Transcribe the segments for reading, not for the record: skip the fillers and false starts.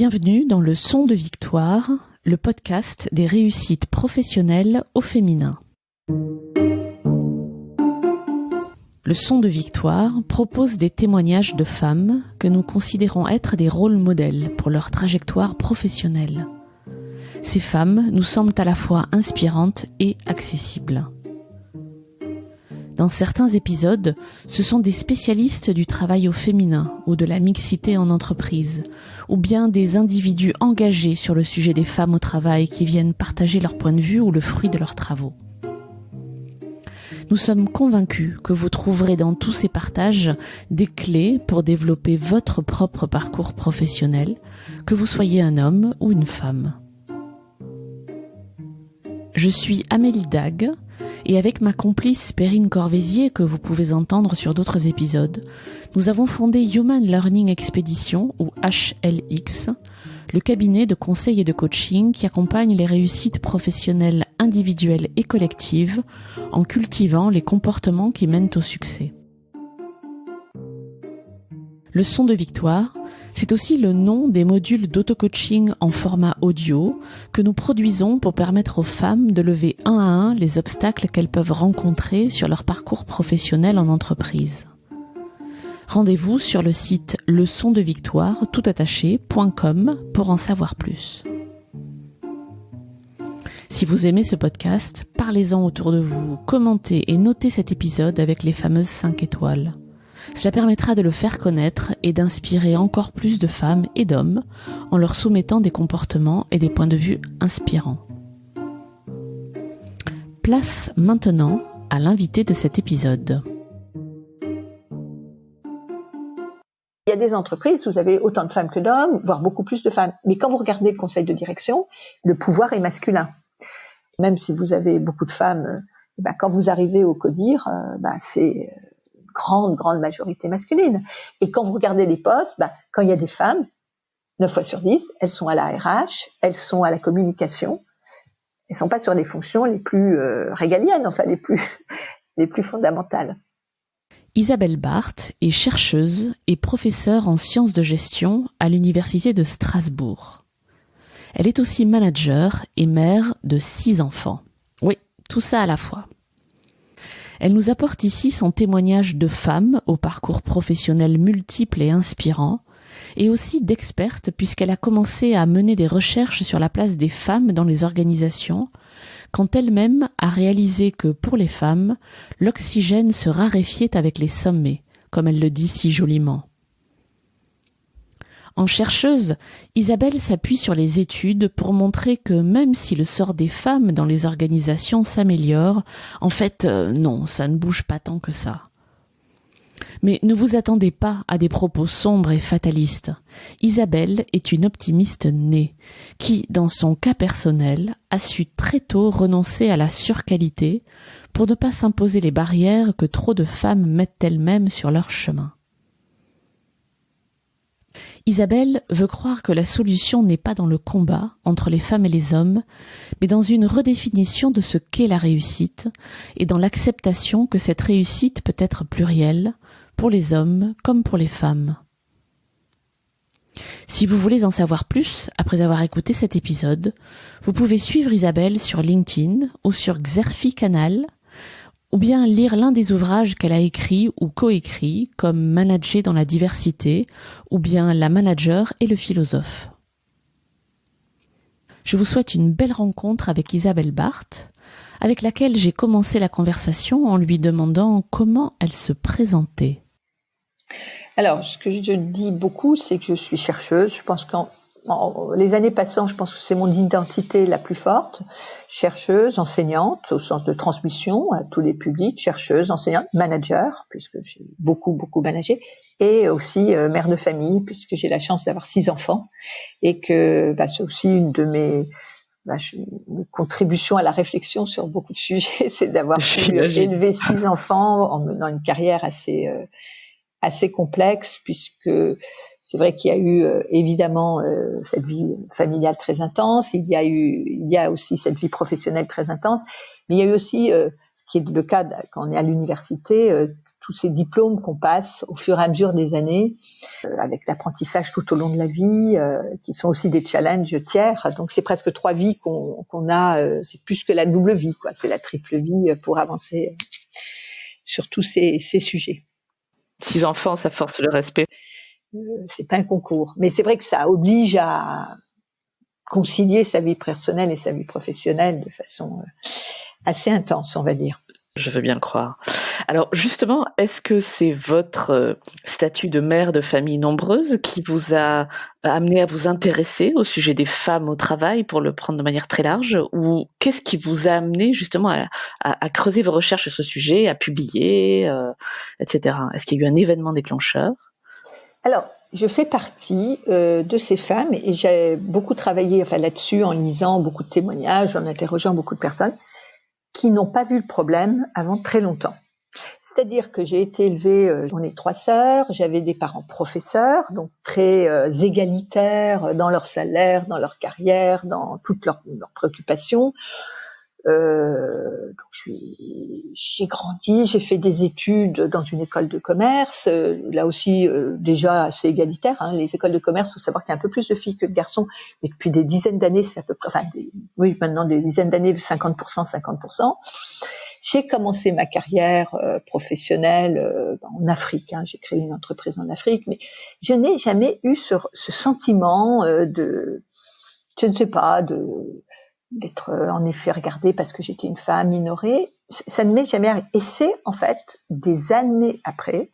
Bienvenue dans Le Son de Victoire, le podcast des réussites professionnelles au féminin. Le Son de Victoire propose des témoignages de femmes que nous considérons être des rôles modèles pour leur trajectoire professionnelle. Ces femmes nous semblent à la fois inspirantes et accessibles. Dans certains épisodes, ce sont des spécialistes du travail au féminin ou de la mixité en entreprise, ou bien des individus engagés sur le sujet des femmes au travail qui viennent partager leur point de vue ou le fruit de leurs travaux. Nous sommes convaincus que vous trouverez dans tous ces partages des clés pour développer votre propre parcours professionnel, que vous soyez un homme ou une femme. Je suis Amélie Dague, et avec ma complice Perrine Corvézier, que vous pouvez entendre sur d'autres épisodes, nous avons fondé Human Learning Expedition, ou HLX, le cabinet de conseil et de coaching qui accompagne les réussites professionnelles individuelles et collectives en cultivant les comportements qui mènent au succès. Le Son de Victoire, c'est aussi le nom des modules d'auto-coaching en format audio que nous produisons pour permettre aux femmes de lever un à un les obstacles qu'elles peuvent rencontrer sur leur parcours professionnel en entreprise. Rendez-vous sur le site leçondevictoire.com pour en savoir plus. Si vous aimez ce podcast, parlez-en autour de vous, commentez et notez cet épisode avec les fameuses 5 étoiles. Cela permettra de le faire connaître et d'inspirer encore plus de femmes et d'hommes en leur soumettant des comportements et des points de vue inspirants. Place maintenant à l'invité de cet épisode. Il y a des entreprises où vous avez autant de femmes que d'hommes, voire beaucoup plus de femmes. Mais quand vous regardez le conseil de direction, le pouvoir est masculin. Même si vous avez beaucoup de femmes, quand vous arrivez au CODIR, c'est grande majorité masculine. Et quand vous regardez les postes, quand il y a des femmes, 9 fois sur 10, elles sont à la RH, elles sont à la communication, elles sont pas sur les fonctions les plus régaliennes, enfin les plus fondamentales. Isabelle Barthes est chercheuse et professeure en sciences de gestion à l'Université de Strasbourg. Elle est aussi manager et mère de 6 enfants. Oui, tout ça à la fois. Elle nous apporte ici son témoignage de femme au parcours professionnel multiple et inspirant, et aussi d'experte puisqu'elle a commencé à mener des recherches sur la place des femmes dans les organisations, quand elle-même a réalisé que pour les femmes, l'oxygène se raréfiait avec les sommets, comme elle le dit si joliment. En chercheuse, Isabelle s'appuie sur les études pour montrer que même si le sort des femmes dans les organisations s'améliore, en fait, non, ça ne bouge pas tant que ça. Mais ne vous attendez pas à des propos sombres et fatalistes. Isabelle est une optimiste née, qui, dans son cas personnel, a su très tôt renoncer à la surqualité pour ne pas s'imposer les barrières que trop de femmes mettent elles-mêmes sur leur chemin. Isabelle veut croire que la solution n'est pas dans le combat entre les femmes et les hommes, mais dans une redéfinition de ce qu'est la réussite et dans l'acceptation que cette réussite peut être plurielle, pour les hommes comme pour les femmes. Si vous voulez en savoir plus, après avoir écouté cet épisode, vous pouvez suivre Isabelle sur LinkedIn ou sur Xerfi Canal, ou bien lire l'un des ouvrages qu'elle a écrits ou coécrits, comme Manager dans la diversité, ou bien La manager et le philosophe. Je vous souhaite une belle rencontre avec Isabelle Barthes, avec laquelle j'ai commencé la conversation en lui demandant comment elle se présentait. Alors, ce que je dis beaucoup, c'est que je suis chercheuse. Je pense les années passant, je pense que c'est mon identité la plus forte. Chercheuse, enseignante, au sens de transmission à tous les publics, chercheuse, enseignante, manager, puisque j'ai beaucoup managé, et aussi mère de famille, puisque j'ai la chance d'avoir 6 enfants, et que c'est aussi une de mes contributions à la réflexion sur beaucoup de sujets, c'est d'avoir pu élever 6 enfants en menant une carrière assez complexe, puisque C'est vrai qu'il y a eu évidemment cette vie familiale très intense, il y a aussi cette vie professionnelle très intense, mais il y a eu aussi, ce qui est le cas quand on est à l'université, tous ces diplômes qu'on passe au fur et à mesure des années, avec l'apprentissage tout au long de la vie, qui sont aussi des challenges tiers. Donc c'est presque 3 vies qu'on a, c'est plus que la double vie, quoi. C'est la triple vie pour avancer sur tous ces sujets. 6 enfants, ça force le respect. C'est pas un concours, mais c'est vrai que ça oblige à concilier sa vie personnelle et sa vie professionnelle de façon assez intense, on va dire. Je veux bien le croire. Alors justement, est-ce que c'est votre statut de mère de famille nombreuse qui vous a amené à vous intéresser au sujet des femmes au travail, pour le prendre de manière très large, ou qu'est-ce qui vous a amené justement à creuser vos recherches sur ce sujet, à publier, etc. Est-ce qu'il y a eu un événement déclencheur? Alors, je fais partie de ces femmes et j'ai beaucoup travaillé là-dessus en lisant beaucoup de témoignages, en interrogeant beaucoup de personnes qui n'ont pas vu le problème avant très longtemps. C'est-à-dire que j'ai été élevée, on est 3 sœurs, j'avais des parents professeurs, donc très égalitaires dans leur salaire, dans leur carrière, dans toutes leurs préoccupations. Donc j'ai grandi, j'ai fait des études dans une école de commerce, là aussi déjà assez égalitaire. Hein, les écoles de commerce, faut savoir qu'il y a un peu plus de filles que de garçons, mais depuis des dizaines d'années, c'est à peu près, maintenant des dizaines d'années, 50%, 50%. J'ai commencé ma carrière professionnelle en Afrique. Hein, j'ai créé une entreprise en Afrique, mais je n'ai jamais eu ce sentiment je ne sais pas, d'être en effet regardée parce que j'étais une femme minorée. Ça ne m'est jamais arrivé. Et c'est en fait des années après,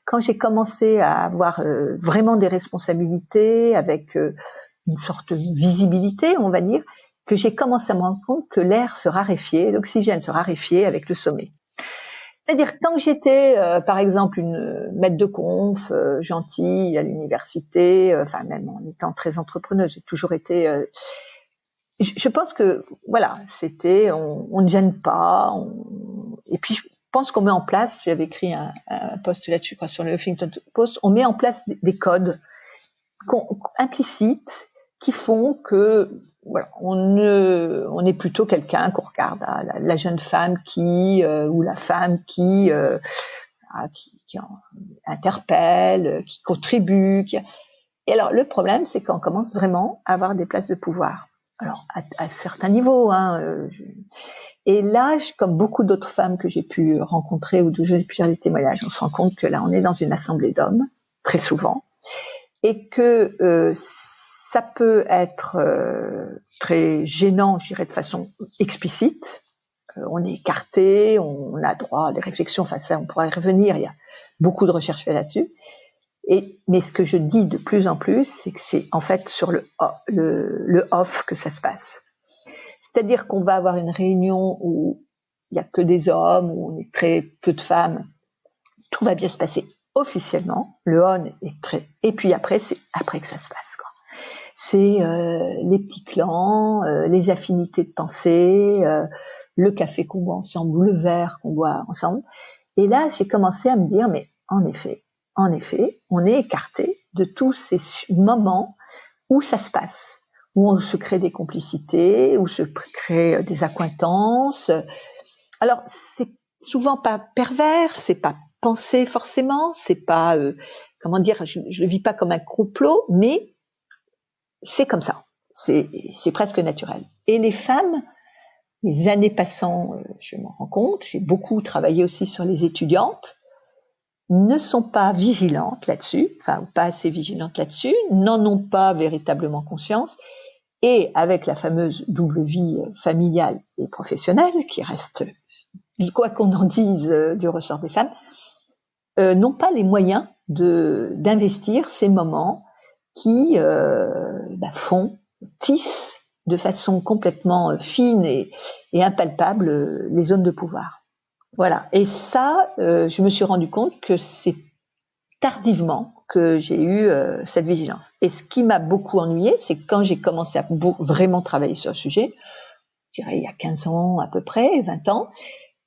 quand j'ai commencé à avoir vraiment des responsabilités avec une sorte de visibilité, on va dire, que j'ai commencé à me rendre compte que l'air se raréfiait, l'oxygène se raréfiait avec le sommet. C'est-à-dire quand j'étais, par exemple, une maître de conf, gentille à l'université, même en étant très entrepreneuse, j'ai toujours été je pense que voilà, c'était on ne gêne pas, et puis je pense qu'on met en place, j'avais écrit un post là-dessus sur le Huffington Post, on met en place des codes implicites qui font que voilà, on est plutôt quelqu'un qu'on regarde, la jeune femme ou la femme qui interpelle, qui contribue. Et alors le problème, c'est qu'on commence vraiment à avoir des places de pouvoir. Alors à certains niveaux, et là, comme beaucoup d'autres femmes que j'ai pu rencontrer ou d'où j'ai pu lire des témoignages, on se rend compte que là, on est dans une assemblée d'hommes très souvent, et que ça peut être très gênant, je dirais de façon explicite. On est écarté, on a droit à des réflexions. Ça, on pourra y revenir. Il y a beaucoup de recherches faites là-dessus. Mais ce que je dis de plus en plus, c'est que c'est en fait sur le off que ça se passe. C'est-à-dire qu'on va avoir une réunion où il n'y a que des hommes, où on est très peu de femmes. Tout va bien se passer officiellement. Le on est très... Et puis après, c'est après que ça se passe, quoi. C'est les petits clans, les affinités de pensée, le café qu'on boit ensemble ou le verre qu'on boit ensemble. Et là, j'ai commencé à me dire, mais en effet, on est écarté de tous ces moments où ça se passe, où on se crée des complicités, où se crée des accointances. Alors, c'est souvent pas pervers, c'est pas pensé forcément, c'est pas, je le vis pas comme un complot, mais c'est comme ça. C'est presque naturel. Et les femmes, les années passant, je m'en rends compte, j'ai beaucoup travaillé aussi sur les étudiantes, ne sont pas vigilantes là-dessus, ou pas assez vigilantes là-dessus, n'en ont pas véritablement conscience, et avec la fameuse double vie familiale et professionnelle, qui reste, quoi qu'on en dise, du ressort des femmes, n'ont pas les moyens d'investir ces moments qui tissent de façon complètement fine et impalpable les zones de pouvoir. Voilà. Et ça, je me suis rendu compte que c'est tardivement que j'ai eu cette vigilance. Et ce qui m'a beaucoup ennuyée, c'est que quand j'ai commencé à vraiment travailler sur le sujet, je dirais il y a 15 ans à peu près, 20 ans,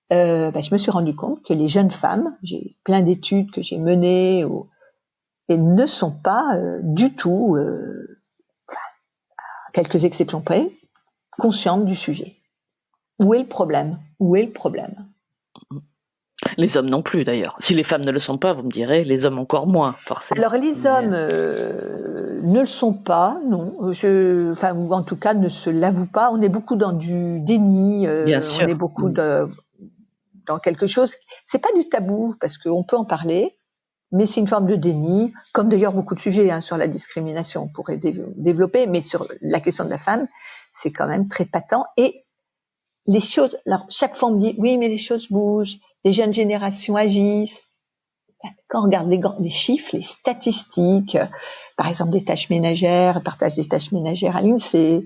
je me suis rendu compte que les jeunes femmes, j'ai plein d'études que j'ai menées et ne sont pas du tout, à quelques exceptions près, conscientes du sujet. Où est le problème ? Où est le problème ? Les hommes non plus d'ailleurs. Si les femmes ne le sont pas, vous me direz, les hommes encore moins, forcément. Alors les hommes ne le sont pas, non. Ou en tout cas ne se l'avouent pas. On est beaucoup dans du déni. Bien sûr. On est beaucoup dans quelque chose. C'est pas du tabou parce qu'on peut en parler, mais c'est une forme de déni. Comme d'ailleurs beaucoup de sujets sur la discrimination, on pourrait développer, mais sur la question de la femme, c'est quand même très patent. Et les choses. Alors chaque fois on me dit oui, mais les choses bougent. Les jeunes générations agissent. Quand on regarde les chiffres, les statistiques, par exemple des tâches ménagères, partage des tâches ménagères à l'INSEE,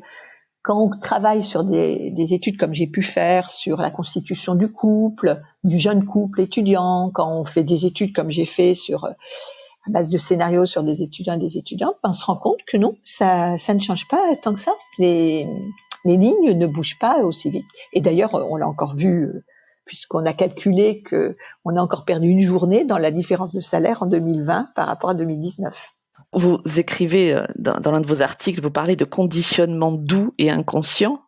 quand on travaille sur des études comme j'ai pu faire sur la constitution du couple, du jeune couple étudiant, quand on fait des études comme j'ai fait sur à base de scénarios sur des étudiants et des étudiantes, on se rend compte que non, ça ne change pas tant que ça. Les lignes ne bougent pas aussi vite. Et d'ailleurs, on l'a encore vu puisqu'on a calculé qu'on a encore perdu une journée dans la différence de salaire en 2020 par rapport à 2019. Vous écrivez dans l'un de vos articles, vous parlez de conditionnement doux et inconscient.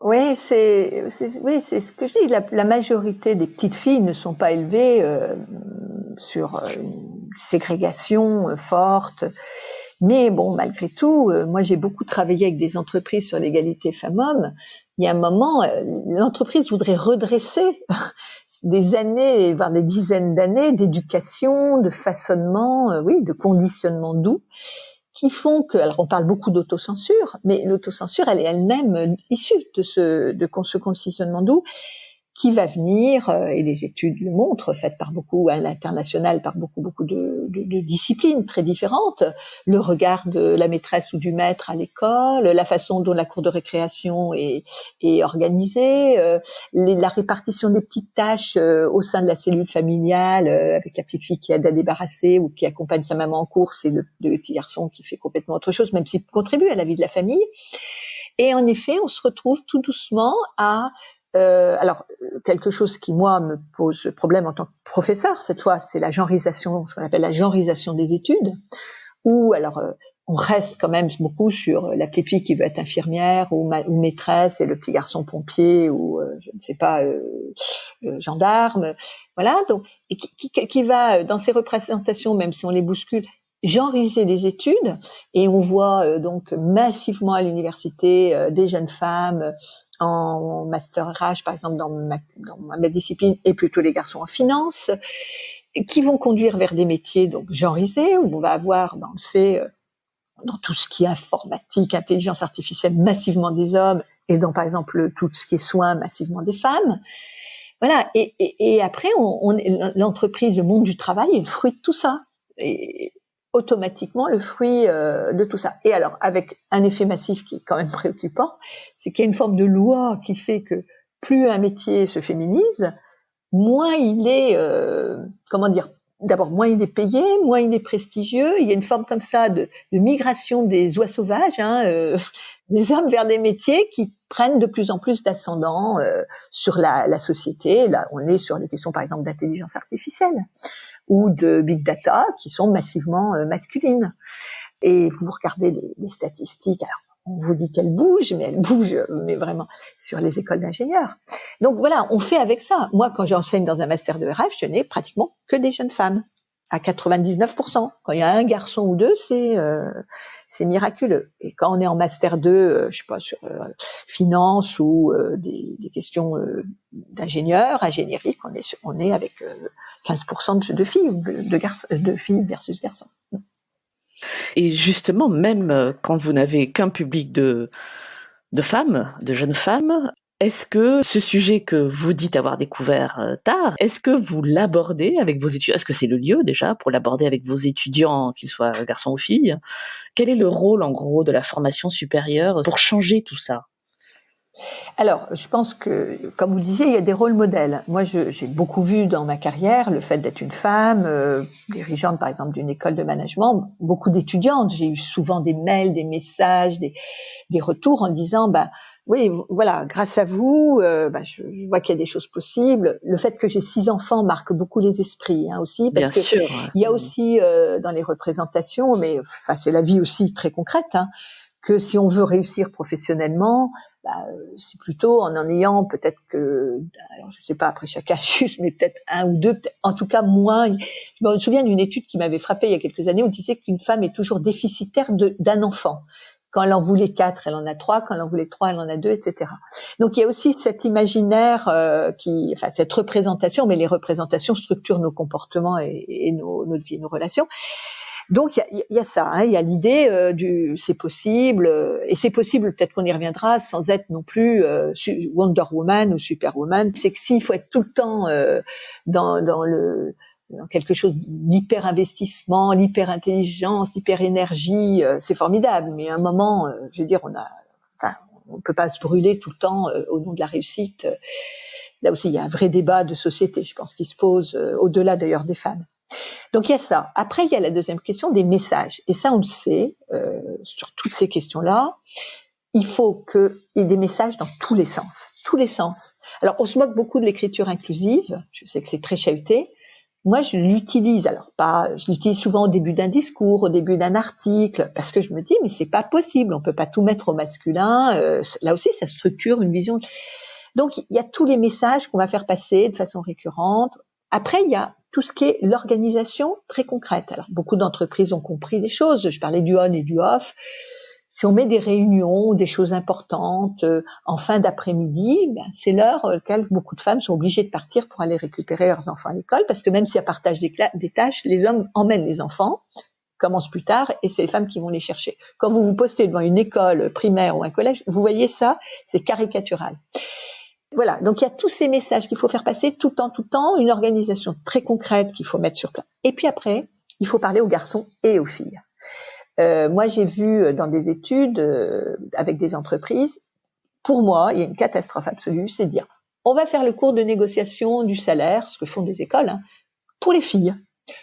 Oui, c'est ce que je dis. La majorité des petites filles ne sont pas élevées sur une ségrégation forte. Mais bon, malgré tout, moi j'ai beaucoup travaillé avec des entreprises sur l'égalité femmes-hommes. Il y a un moment, l'entreprise voudrait redresser des années, voire des dizaines d'années d'éducation, de façonnement, de conditionnement doux, qui font que, alors on parle beaucoup d'autocensure, mais l'autocensure, elle est elle-même issue de ce conditionnement doux, qui va venir, et les études le montrent, faites par beaucoup à l'international, par beaucoup de disciplines très différentes, le regard de la maîtresse ou du maître à l'école, la façon dont la cour de récréation est organisée, la répartition des petites tâches au sein de la cellule familiale, avec la petite fille qui aide à débarrasser ou qui accompagne sa maman en course, et le petit garçon qui fait complètement autre chose, même s'il contribue à la vie de la famille. Et en effet, on se retrouve tout doucement à alors, quelque chose qui, moi, me pose problème en tant que professeur, cette fois, c'est la genrisation, ce qu'on appelle la genrisation des études, où, alors, on reste quand même beaucoup sur la petite fille qui veut être infirmière ou maîtresse et le petit garçon pompier ou, je ne sais pas, gendarme. Voilà, donc, et qui va, dans ces représentations, même si on les bouscule, genriser les études, et on voit donc massivement à l'université des jeunes femmes en master RH, par exemple, dans ma discipline, et plutôt les garçons en finance, qui vont conduire vers des métiers donc genrisés, où on va avoir, on le sait, dans tout ce qui est informatique, intelligence artificielle, massivement des hommes, et dans, par exemple, tout ce qui est soins, massivement des femmes. Voilà, et après, l'entreprise, le monde du travail est le fruit de tout ça. Et automatiquement le fruit de tout ça. Et alors, avec un effet massif qui est quand même préoccupant, c'est qu'il y a une forme de loi qui fait que plus un métier se féminise, moins il est, d'abord moins il est payé, moins il est prestigieux. Il y a une forme comme ça de migration des oies sauvages, des hommes vers des métiers qui prennent de plus en plus d'ascendant sur la société. Là, on est sur des questions, par exemple, d'intelligence artificielle ou de big data qui sont massivement masculines. Et vous regardez les statistiques, alors on vous dit qu'elles bougent, mais elles bougent, mais vraiment sur les écoles d'ingénieurs. Donc voilà, on fait avec ça. Moi, quand j'enseigne dans un master de RH, je n'ai pratiquement que des jeunes femmes, à 99%. Quand il y a un garçon ou deux, c'est miraculeux. Et quand on est en master 2, je sais pas, sur finance ou des questions ingénierie, on est avec 15% de filles, de filles versus garçons. Et justement, même quand vous n'avez qu'un public de femmes, de jeunes femmes, est-ce que ce sujet que vous dites avoir découvert tard, est-ce que vous l'abordez avec vos étudiants ? Est-ce que c'est le lieu déjà pour l'aborder avec vos étudiants, qu'ils soient garçons ou filles ? Quel est le rôle en gros de la formation supérieure pour changer tout ça ? Alors, je pense que, comme vous disiez, il y a des rôles modèles. Moi, j'ai beaucoup vu dans ma carrière le fait d'être une femme, dirigeante par exemple d'une école de management, beaucoup d'étudiantes. J'ai eu souvent des mails, des messages, des retours en disant, oui, voilà, grâce à vous, je vois qu'il y a des choses possibles. Le fait que j'ai 6 enfants marque beaucoup les esprits aussi, parce Bien que sûr. il y a aussi dans les représentations, mais enfin c'est la vie aussi très concrète, que si on veut réussir professionnellement, c'est plutôt en ayant peut-être que, alors je sais pas, après chacun juge, mais peut-être un ou deux, en tout cas moins. Je me souviens d'une étude qui m'avait frappée il y a quelques années où on disait qu'une femme est toujours déficitaire d'un enfant. Quand elle en voulait 4, elle en a 3. Quand elle en voulait 3, elle en a 2, etc. Donc il y a aussi cet imaginaire cette représentation, mais les représentations structurent nos comportements et notre vie et nos relations. Donc il y a ça, il y a l'idée du c'est possible, et c'est possible, peut-être qu'on y reviendra, sans être non plus Wonder Woman ou Superwoman. C'est que s'il faut être tout le temps dans quelque chose d'hyper investissement, l'hyper intelligence, l'hyper énergie, c'est formidable. Mais à un moment, je veux dire, on peut pas se brûler tout le temps au nom de la réussite. Là aussi, il y a un vrai débat de société, je pense, qui se pose au-delà d'ailleurs des femmes. Donc il y a ça. Après, il y a la deuxième question des messages. Et ça, on le sait, sur toutes ces questions-là, il faut qu'il y ait des messages dans tous les sens. Tous les sens. Alors, on se moque beaucoup de l'écriture inclusive. Je sais que c'est très chahuté. Moi, je l'utilise. Je l'utilise souvent au début d'un discours, au début d'un article, parce que je me dis, mais c'est pas possible. On peut pas tout mettre au masculin. Là aussi, ça structure une vision. Donc, il y a tous les messages qu'on va faire passer de façon récurrente. Après, il y a tout ce qui est l'organisation très concrète. Alors, beaucoup d'entreprises ont compris des choses. Je parlais du on et du off. Si on met des réunions, des choses importantes en fin d'après-midi, c'est l'heure à laquelle beaucoup de femmes sont obligées de partir pour aller récupérer leurs enfants à l'école, parce que même s'il y a partage des tâches, les hommes emmènent les enfants, commencent plus tard, et c'est les femmes qui vont les chercher. Quand vous vous postez devant une école primaire ou un collège, vous voyez ça, c'est caricatural. Voilà, donc il y a tous ces messages qu'il faut faire passer tout le temps, une organisation très concrète qu'il faut mettre sur place. Et puis après, il faut parler aux garçons et aux filles. Moi, j'ai vu dans des études avec des entreprises, pour moi, il y a une catastrophe absolue, c'est de dire, on va faire le cours de négociation du salaire, ce que font des écoles, pour les filles.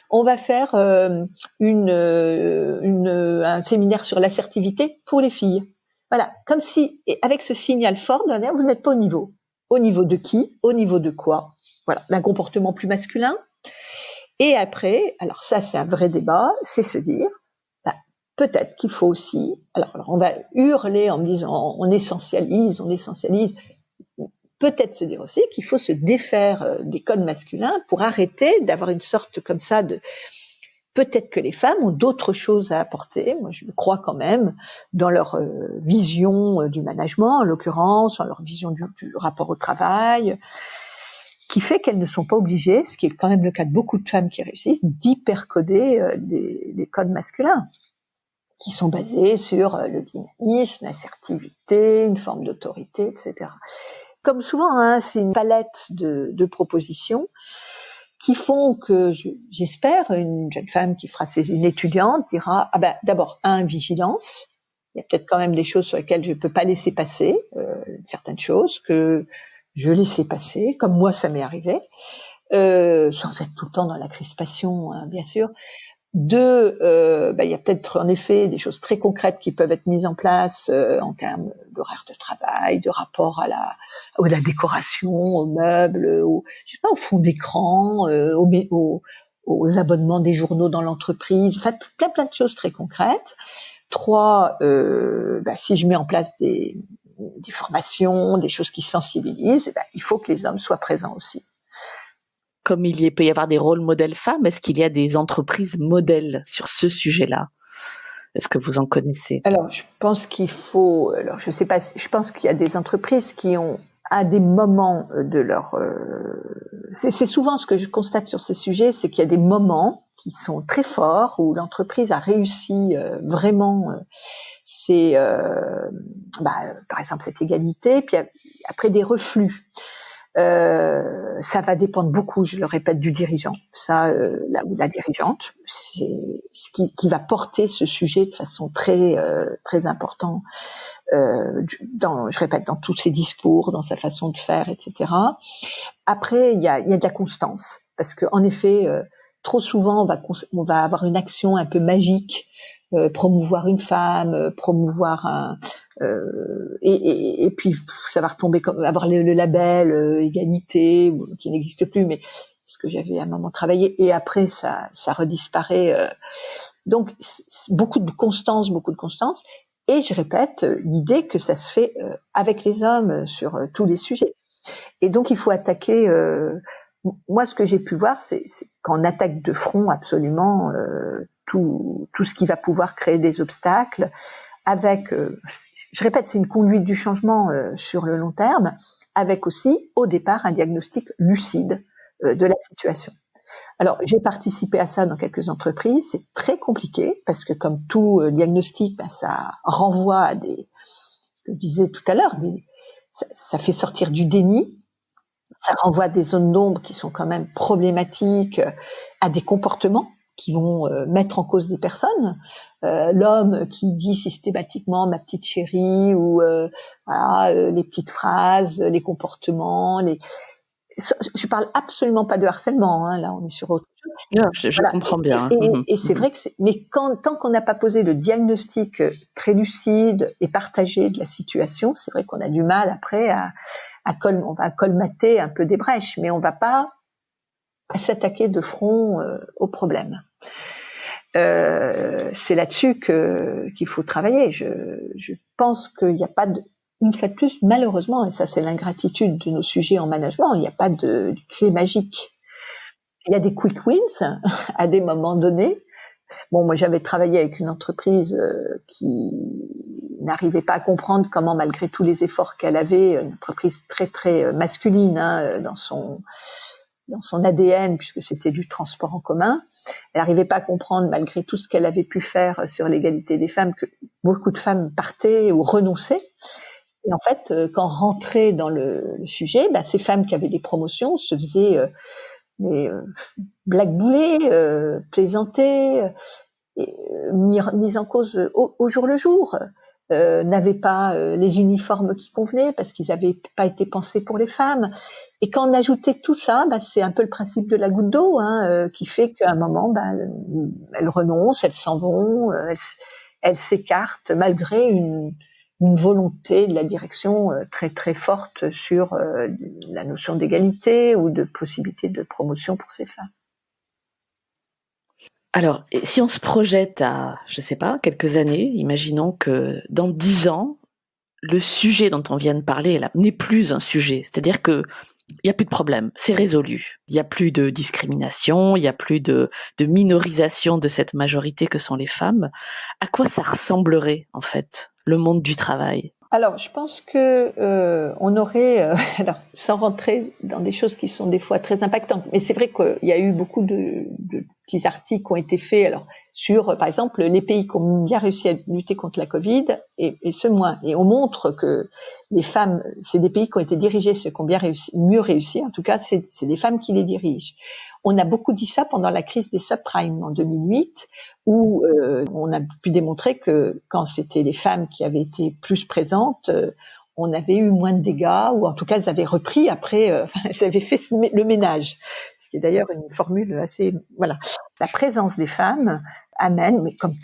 On va faire un séminaire sur l'assertivité pour les filles. Voilà, comme si, avec ce signal fort, vous n'êtes pas au niveau. Au niveau de qui? Au niveau de quoi? Voilà, d'un comportement plus masculin. Et après, alors ça c'est un vrai débat, c'est se dire, peut-être qu'il faut aussi, alors on va hurler en me disant on essentialise, peut-être se dire aussi qu'il faut se défaire des codes masculins pour arrêter d'avoir une sorte comme ça de... Peut-être que les femmes ont d'autres choses à apporter, moi je le crois quand même, dans leur vision du management, en l'occurrence, dans leur vision du rapport au travail, qui fait qu'elles ne sont pas obligées, ce qui est quand même le cas de beaucoup de femmes qui réussissent, d'hypercoder des codes masculins, qui sont basés sur le dynamisme, l'assertivité, une forme d'autorité, etc. Comme souvent, c'est une palette de propositions qui font que, j'espère, une jeune femme qui fera une étudiante dira, d'abord, vigilance. Il y a peut-être quand même des choses sur lesquelles je ne peux pas laisser passer, certaines choses que je laissais passer, comme moi ça m'est arrivé, sans être tout le temps dans la crispation, bien sûr. 2, il y a peut-être en effet des choses très concrètes qui peuvent être mises en place en termes d'horaire de travail, de rapport à la décoration, aux meubles, au fond d'écran, aux abonnements des journaux dans l'entreprise, enfin plein de choses très concrètes. 3, si je mets en place des formations, des choses qui sensibilisent, il faut que les hommes soient présents aussi. Comme peut y avoir des rôles modèles femmes, est-ce qu'il y a des entreprises modèles sur ce sujet-là? Est-ce que vous en connaissez? Alors, je pense qu'il faut... Alors, je sais pas, je pense qu'il y a des entreprises qui ont, à des moments de leur... c'est souvent ce que je constate sur ces sujets, c'est qu'il y a des moments qui sont très forts, où l'entreprise a réussi vraiment... par exemple, cette égalité, puis après des reflux. Ça va dépendre beaucoup, je le répète, du dirigeant. Ça, ou la dirigeante, c'est ce qui va porter ce sujet de façon très importante. Je répète, dans tous ses discours, dans sa façon de faire, etc. Après, il y a de la constance, parce que en effet, trop souvent, on va avoir une action un peu magique, promouvoir une femme, promouvoir et puis ça va retomber comme avoir le label égalité qui n'existe plus, mais ce que j'avais à un moment travaillé, et après ça redisparaît. Donc beaucoup de constance. Et je répète, l'idée que ça se fait avec les hommes sur tous les sujets. Et donc il faut attaquer. Moi, ce que j'ai pu voir, c'est qu'on attaque de front absolument tout ce qui va pouvoir créer des obstacles. Avec, je répète, c'est une conduite du changement sur le long terme, avec aussi au départ un diagnostic lucide de la situation. Alors, j'ai participé à ça dans quelques entreprises. C'est très compliqué parce que, comme tout diagnostic, ça renvoie à ce que je disais tout à l'heure, ça fait sortir du déni. Ça renvoie à des zones d'ombre qui sont quand même problématiques, à des comportements qui vont mettre en cause des personnes. L'homme qui dit systématiquement ma petite chérie, ou les petites phrases, les comportements, je parle absolument pas de harcèlement, hein, là on est sur autre chose. Non, je comprends bien. Et c'est vrai que mais tant qu'on n'a pas posé le diagnostic très lucide et partagé de la situation, c'est vrai qu'on a du mal après on va colmater un peu des brèches, mais on va pas s'attaquer de front au problème. C'est là-dessus qu'il faut travailler. Je pense qu'il n'y a pas une fois de plus, malheureusement, et ça c'est l'ingratitude de nos sujets en management, il n'y a pas de clé magique. Il y a des quick wins à des moments donnés. Bon, moi j'avais travaillé avec une entreprise qui n'arrivait pas à comprendre comment, malgré tous les efforts qu'elle avait, une entreprise très masculine dans son ADN, puisque c'était du transport en commun, elle n'arrivait pas à comprendre, malgré tout ce qu'elle avait pu faire sur l'égalité des femmes, que beaucoup de femmes partaient ou renonçaient. Et en fait, quand rentrait dans le sujet, ces femmes qui avaient des promotions se faisaient blackbouler, plaisanter, mises en cause au jour le jour, n'avaient pas les uniformes qui convenaient parce qu'ils n'avaient pas été pensés pour les femmes. Et quand on ajoutait tout ça, c'est un peu le principe de la goutte d'eau, qui fait qu'à un moment, elles renoncent, elles s'en vont, elles s'écartent malgré une volonté de la direction très forte sur la notion d'égalité ou de possibilité de promotion pour ces femmes. Alors, si on se projette à, je sais pas, quelques années, imaginons que dans 10 ans, le sujet dont on vient de parler là n'est plus un sujet. C'est-à-dire que il n'y a plus de problème, c'est résolu. Il n'y a plus de discrimination, il n'y a plus de minorisation de cette majorité que sont les femmes. À quoi ça ressemblerait, en fait, le monde du travail ? Alors, je pense que on aurait, alors sans rentrer dans des choses qui sont des fois très impactantes, mais c'est vrai qu'il y a eu beaucoup de petits articles qui ont été faits, alors sur, par exemple, les pays qui ont bien réussi à lutter contre la Covid et ceux moins. Et on montre que les femmes, c'est des pays qui ont été dirigés, ceux qui ont mieux réussi. En tout cas, c'est des femmes qui les dirigent. On a beaucoup dit ça pendant la crise des subprimes en 2008, où on a pu démontrer que quand c'était les femmes qui avaient été plus présentes, on avait eu moins de dégâts, ou en tout cas elles avaient repris après, elles avaient fait le ménage, ce qui est d'ailleurs une formule assez... Voilà. La présence des femmes amène, mais comme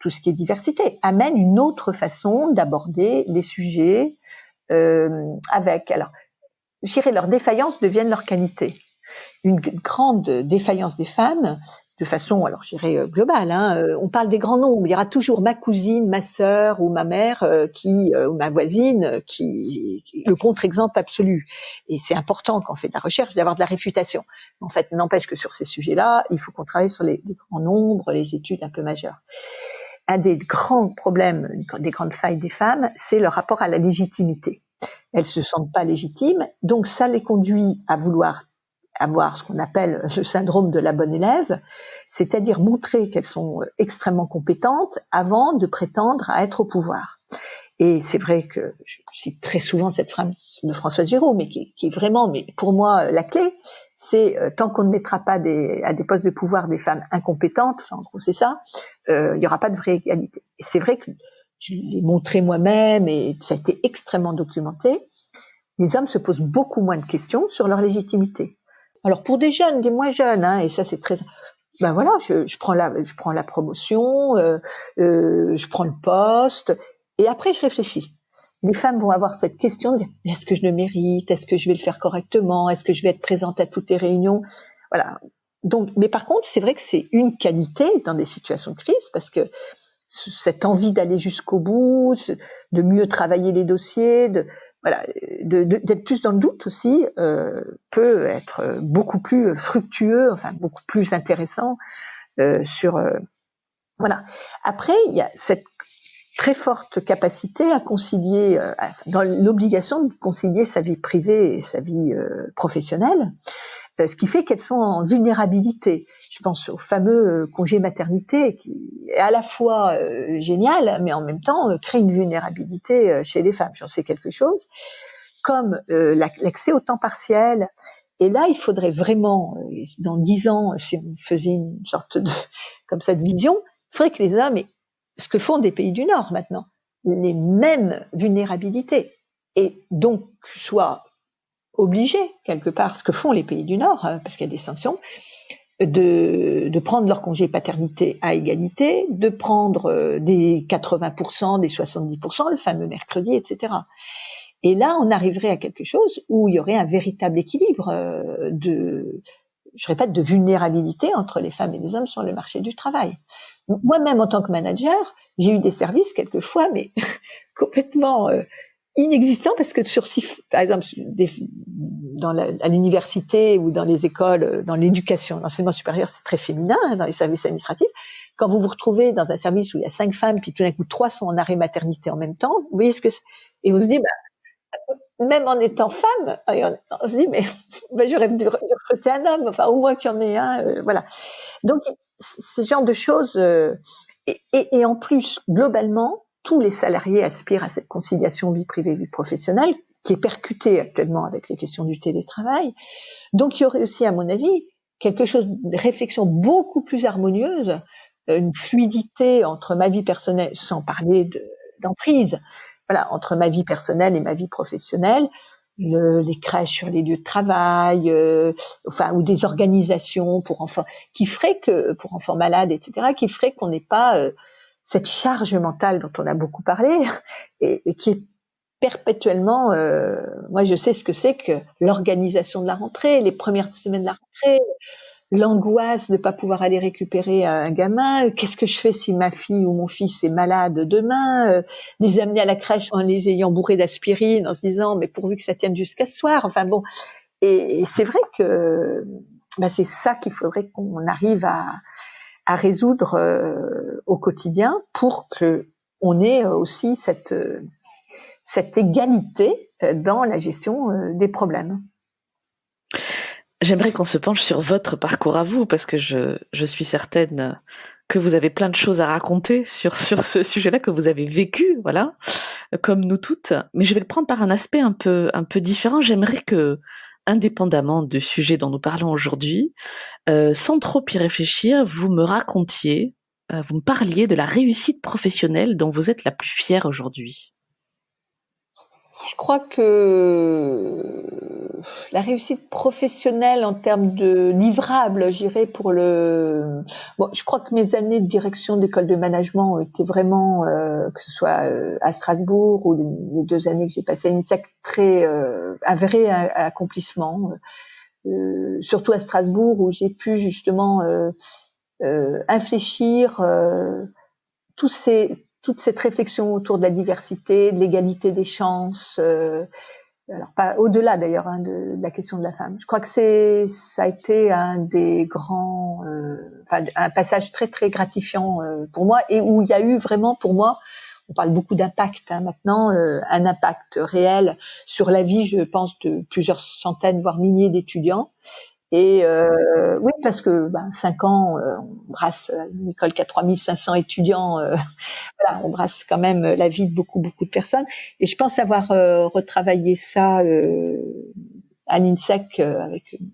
tout ce qui est diversité, amène une autre façon d'aborder les sujets avec... Alors, je dirais, leurs défaillances deviennent leur qualité. Une grande défaillance des femmes, de façon, alors je dirais globale, on parle des grands nombres, il y aura toujours ma cousine, ma sœur ou ma mère ou ma voisine qui le contre-exemple absolu. Et c'est important quand on fait de la recherche d'avoir de la réfutation. En fait, n'empêche que sur ces sujets-là, il faut qu'on travaille sur les grands nombres, les études un peu majeures. Un des grands problèmes, des grandes failles des femmes, c'est leur rapport à la légitimité. Elles se sentent pas légitimes, donc ça les conduit à vouloir avoir ce qu'on appelle le syndrome de la bonne élève, c'est-à-dire montrer qu'elles sont extrêmement compétentes avant de prétendre à être au pouvoir. Et c'est vrai que je cite très souvent cette phrase de Françoise Giroud, mais qui est vraiment, mais pour moi, la clé, c'est tant qu'on ne mettra pas à des postes de pouvoir des femmes incompétentes, enfin, en gros c'est ça, il y aura pas de vraie égalité. Et c'est vrai que je l'ai montré moi-même et ça a été extrêmement documenté. Les hommes se posent beaucoup moins de questions sur leur légitimité. Alors pour des jeunes, des moins jeunes, et ça c'est très, ben voilà, je prends la promotion, je prends le poste, et après je réfléchis. Les femmes vont avoir cette question de est-ce que je le mérite, est-ce que je vais le faire correctement, est-ce que je vais être présente à toutes les réunions, voilà. Donc, mais par contre, c'est vrai que c'est une qualité dans des situations de crise parce que cette envie d'aller jusqu'au bout, de mieux travailler les dossiers, d'être plus dans le doute aussi, peut être beaucoup plus fructueux, enfin beaucoup plus intéressant voilà. Après, il y a cette très forte capacité à concilier, dans l'obligation de concilier sa vie privée et sa vie professionnelle, ce qui fait qu'elles sont en vulnérabilité. Je pense au fameux congé maternité qui est à la fois génial, mais en même temps crée une vulnérabilité chez les femmes. J'en sais quelque chose. Comme l'accès au temps partiel. Et là, il faudrait vraiment, dans 10 ans, si on faisait une sorte de vision, il faudrait que les hommes aient ce que font des pays du Nord maintenant, les mêmes vulnérabilités. Et donc, soient obligés, quelque part, ce que font les pays du Nord, parce qu'il y a des sanctions, de prendre leur congé paternité à égalité, de prendre des 80%, des 70%, le fameux mercredi, etc. Et là, on arriverait à quelque chose où il y aurait un véritable équilibre je répète, de vulnérabilité entre les femmes et les hommes sur le marché du travail. Moi-même, en tant que manager, j'ai eu des services quelquefois, mais complètement inexistants parce que par exemple, à l'université ou dans les écoles, dans l'éducation, l'enseignement supérieur, c'est très féminin, dans les services administratifs. Quand vous vous retrouvez dans un service où il y a 5 femmes, puis tout d'un coup 3 sont en arrêt maternité en même temps, vous voyez ce que c'est. Et on se dit, même en étant femme, on se dit, mais j'aurais dû recruter un homme, enfin au moins qu'il y en ait un, voilà. Donc, ce genre de choses, et en plus, globalement, tous les salariés aspirent à cette conciliation vie privée-vie professionnelle, qui est percutée actuellement avec les questions du télétravail. Donc, il y aurait aussi, à mon avis, quelque chose, de réflexion beaucoup plus harmonieuse, une fluidité entre ma vie personnelle, sans parler d'emprise, voilà, entre ma vie personnelle et ma vie professionnelle, les crèches sur les lieux de travail, ou des organisations pour enfants, pour enfants malades, etc., qui ferait qu'on n'ait pas cette charge mentale dont on a beaucoup parlé et qui est perpétuellement. Moi, je sais ce que c'est que l'organisation de la rentrée, les premières semaines de la rentrée. L'angoisse de ne pas pouvoir aller récupérer un gamin, qu'est-ce que je fais si ma fille ou mon fils est malade demain, les amener à la crèche en les ayant bourrés d'aspirine, en se disant mais pourvu que ça tienne jusqu'à ce soir, enfin bon, et c'est vrai que c'est ça qu'il faudrait qu'on arrive à résoudre au quotidien pour que on ait aussi cette égalité dans la gestion des problèmes. J'aimerais qu'on se penche sur votre parcours à vous, parce que je suis certaine que vous avez plein de choses à raconter sur ce sujet-là, que vous avez vécu, voilà, comme nous toutes. Mais je vais le prendre par un aspect un peu différent. J'aimerais que, indépendamment du sujet dont nous parlons aujourd'hui, sans trop y réfléchir, vous me racontiez, vous me parliez de la réussite professionnelle dont vous êtes la plus fière aujourd'hui. Je crois que la réussite professionnelle en termes de livrables, j'irais je crois que mes années de direction d'école de management ont été vraiment, que ce soit à Strasbourg ou les 2 années que j'ai passées à l'INSEC, un vrai accomplissement. Surtout à Strasbourg où j'ai pu justement infléchir toute cette réflexion autour de la diversité, de l'égalité des chances, alors pas au-delà d'ailleurs de la question de la femme. Je crois que ça a été un des grands, un passage très très gratifiant pour moi et où il y a eu vraiment pour moi, on parle beaucoup d'impact maintenant, un impact réel sur la vie, je pense, de plusieurs centaines voire milliers d'étudiants. Et oui, parce que 5 ans, on brasse une école qui a 3500 étudiants, voilà, on brasse quand même la vie de beaucoup de personnes. Et je pense avoir retravaillé ça à l'INSEC avec une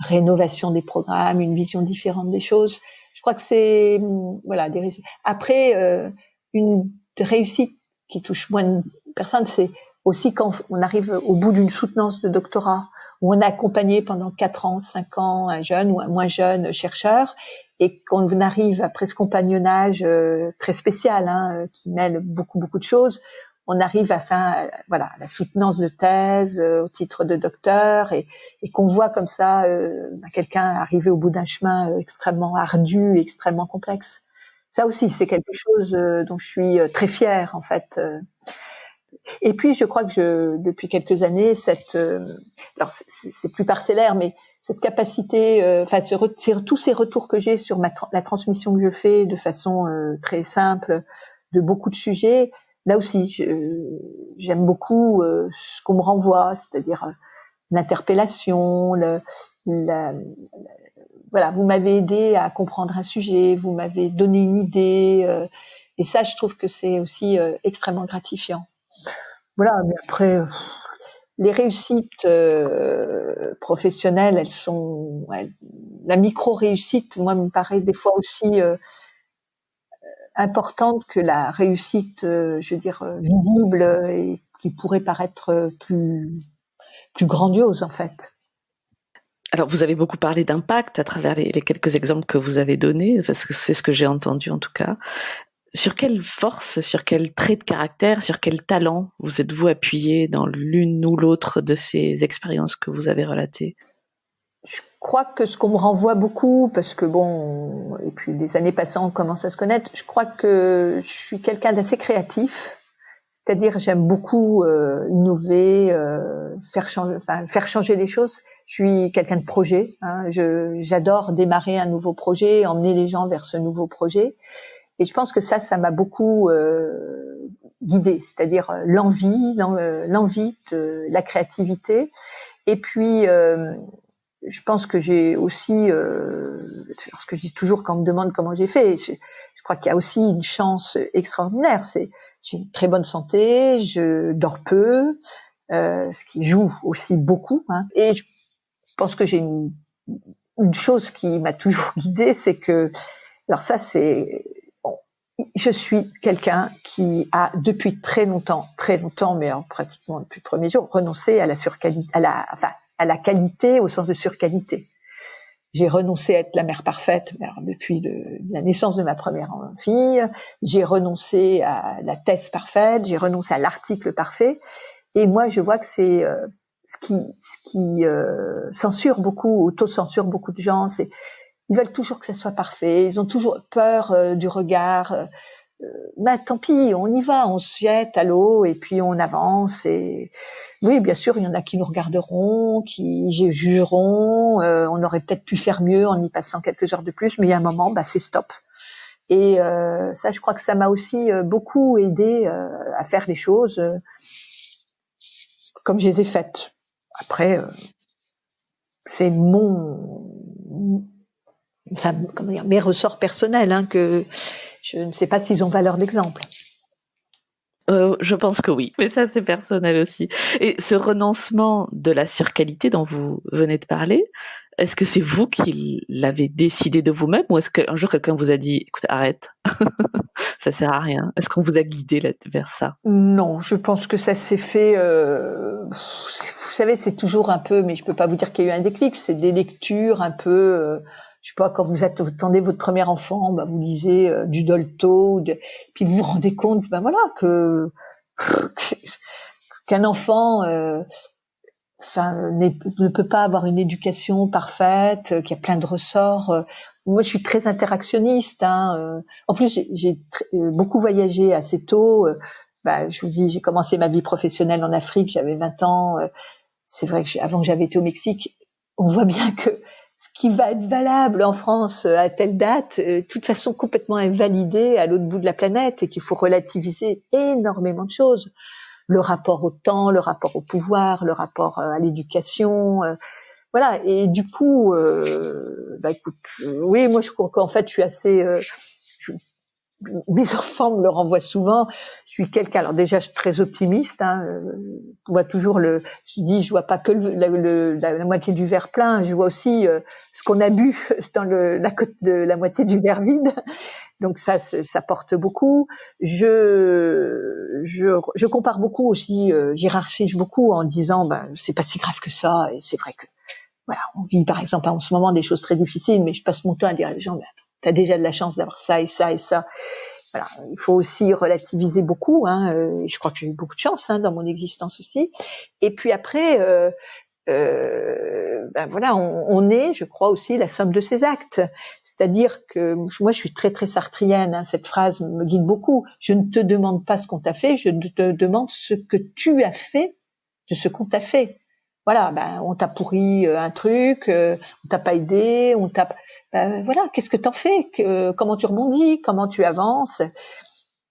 rénovation des programmes, une vision différente des choses. Je crois que c'est voilà des réussites. Après, une réussite qui touche moins de personnes, c'est aussi quand on arrive au bout d'une soutenance de doctorat, où on a accompagné pendant 4 ans, 5 ans un jeune ou un moins jeune chercheur, et qu'on arrive après ce compagnonnage très spécial, qui mêle beaucoup de choses, on arrive à faire la soutenance de thèse au titre de docteur, et qu'on voit comme ça quelqu'un arriver au bout d'un chemin extrêmement ardu, extrêmement complexe. Ça aussi, c'est quelque chose dont je suis très fière, en fait. Et puis, je crois que depuis quelques années, alors c'est plus parcellaire, mais cette capacité, tous ces retours que j'ai sur la transmission que je fais de façon très simple de beaucoup de sujets, là aussi, j'aime beaucoup ce qu'on me renvoie, c'est-à-dire l'interpellation, voilà, vous m'avez aidé à comprendre un sujet, vous m'avez donné une idée, et ça, je trouve que c'est aussi extrêmement gratifiant. Voilà, mais après, les réussites professionnelles, la micro-réussite, moi, me paraît des fois aussi importante que la réussite, visible et qui pourrait paraître plus grandiose, en fait. Alors, vous avez beaucoup parlé d'impact à travers les quelques exemples que vous avez donnés, parce que c'est ce que j'ai entendu en tout cas. Sur quelle force, sur quel trait de caractère, sur quel talent vous êtes-vous appuyé dans l'une ou l'autre de ces expériences que vous avez relatées ? Je crois que ce qu'on me renvoie beaucoup, parce que et puis les années passant, on commence à se connaître, je crois que je suis quelqu'un d'assez créatif. C'est-à-dire, j'aime beaucoup innover, faire changer les choses. Je suis quelqu'un de projet. J'adore démarrer un nouveau projet, emmener les gens vers ce nouveau projet. Et je pense que ça m'a beaucoup guidée. C'est-à-dire l'envie de la créativité. Et puis, je pense que j'ai aussi, ce que je dis toujours quand on me demande comment j'ai fait, je crois qu'il y a aussi une chance extraordinaire. J'ai une très bonne santé, je dors peu, ce qui joue aussi beaucoup. Et je pense que j'ai une chose qui m'a toujours guidée, c'est que, alors ça je suis quelqu'un qui a depuis très longtemps, mais pratiquement depuis le premier jour, renoncé à la qualité au sens de surqualité. J'ai renoncé à être la mère parfaite depuis la naissance de ma première fille. J'ai renoncé à la thèse parfaite. J'ai renoncé à l'article parfait. Et moi, je vois que c'est ce qui censure beaucoup, auto-censure beaucoup de gens. Ils veulent toujours que ça soit parfait. Ils ont toujours peur du regard. Tant pis, on y va, on se jette à l'eau et puis on avance. Et oui, bien sûr, il y en a qui nous regarderont, qui jugeront. On aurait peut-être pu faire mieux en y passant quelques heures de plus, mais il y a un moment, c'est stop. Et ça, je crois que ça m'a aussi beaucoup aidé à faire les choses comme je les ai faites. Après, c'est mes ressorts personnels, que je ne sais pas s'ils ont valeur d'exemple. Je pense que oui, mais ça c'est personnel aussi. Et ce renoncement de la surqualité dont vous venez de parler, est-ce que c'est vous qui l'avez décidé de vous-même, ou est-ce qu'un jour quelqu'un vous a dit écoute, arrête, ça sert à rien? Est-ce qu'on vous a guidé vers ça? Non, je pense que ça s'est fait. Vous savez, c'est toujours un peu, mais je peux pas vous dire qu'il y a eu un déclic. C'est des lectures un peu. Je sais pas, quand vous attendez votre premier enfant, vous lisez du Dolto, puis vous vous rendez compte, qu'un enfant ne peut pas avoir une éducation parfaite, qu'il y a plein de ressorts. Moi, je suis très interactionniste. En plus, j'ai beaucoup voyagé assez tôt. Je vous dis, j'ai commencé ma vie professionnelle en Afrique, j'avais 20 ans. C'est vrai que avant que j'avais été au Mexique, on voit bien que ce qui va être valable en France à telle date, de toute façon complètement invalidé à l'autre bout de la planète, et qu'il faut relativiser énormément de choses. Le rapport au temps, le rapport au pouvoir, le rapport à l'éducation. voilà. Et du coup, écoute, oui, moi je crois qu'en fait je suis assez, mes enfants me le renvoient souvent. Je suis quelqu'un, alors déjà je suis très optimiste. On voit toujours je vois pas que la moitié du verre plein. Je vois aussi ce qu'on a bu dans la moitié du verre vide. Donc ça porte beaucoup. Je compare beaucoup aussi, hiérarchise beaucoup en disant, c'est pas si grave que ça. Et c'est vrai que voilà, on vit par exemple en ce moment des choses très difficiles, mais je passe mon temps à dire à les gens, t'as déjà de la chance d'avoir ça et ça et ça. Voilà, il faut aussi relativiser beaucoup. Je crois que j'ai eu beaucoup de chance dans mon existence aussi. Et puis après, voilà, on est, je crois aussi, la somme de ses actes. C'est-à-dire que moi, je suis très très sartrienne. Cette phrase me guide beaucoup. Je ne te demande pas ce qu'on t'a fait, je te demande ce que tu as fait de ce qu'on t'a fait. Voilà, on t'a pourri un truc, on t'a pas aidé, voilà, qu'est-ce que t'en fais, comment tu rebondis, comment tu avances.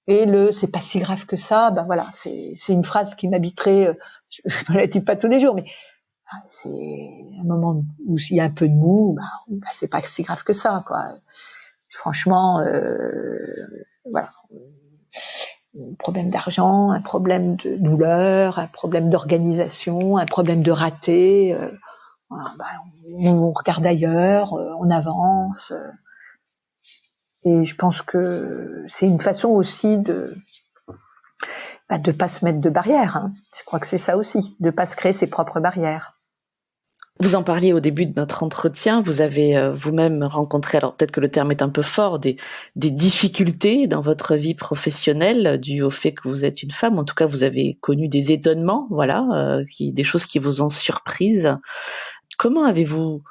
Et c'est pas si grave que ça. Voilà, c'est une phrase qui m'habiterait. Je ne la dis pas tous les jours, mais c'est un moment où s'il y a un peu de mou, c'est pas si grave que ça, quoi. Franchement, voilà. Un problème d'argent, un problème de douleur, un problème d'organisation, un problème de raté. Voilà, on regarde ailleurs, on avance. Et je pense que c'est une façon aussi de pas se mettre de barrières. Je crois que c'est ça aussi, de pas se créer ses propres barrières. Vous en parliez au début de notre entretien, vous avez vous-même rencontré, alors peut-être que le terme est un peu fort, des difficultés dans votre vie professionnelle dues au fait que vous êtes une femme. En tout cas, vous avez connu des étonnements, voilà, des choses qui vous ont surprise. Comment avez-vous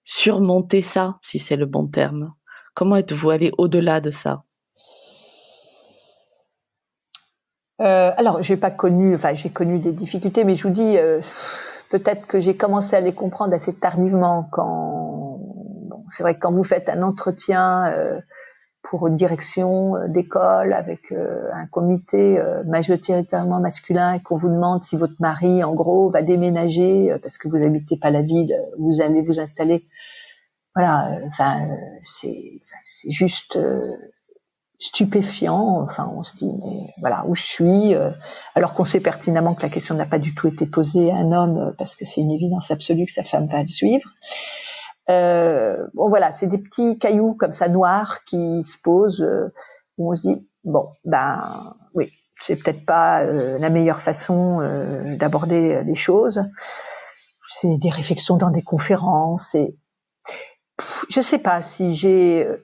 surmonté ça, si c'est le bon terme? Comment êtes-vous allé au-delà de ça? Alors, j'ai connu des difficultés, mais je vous dis, peut-être que j'ai commencé à les comprendre assez tardivement c'est vrai que quand vous faites un entretien pour une direction d'école avec un comité majoritairement masculin et qu'on vous demande si votre mari, en gros, va déménager parce que vous n'habitez pas la ville, vous allez vous installer. Voilà, c'est juste stupéfiant. Enfin, on se dit, mais voilà, où je suis, alors qu'on sait pertinemment que la question n'a pas du tout été posée à un homme parce que c'est une évidence absolue que sa femme va le suivre. Voilà, c'est des petits cailloux comme ça noirs qui se posent où on se dit oui, c'est peut-être pas la meilleure façon d'aborder les choses. C'est des réflexions dans des conférences et je sais pas si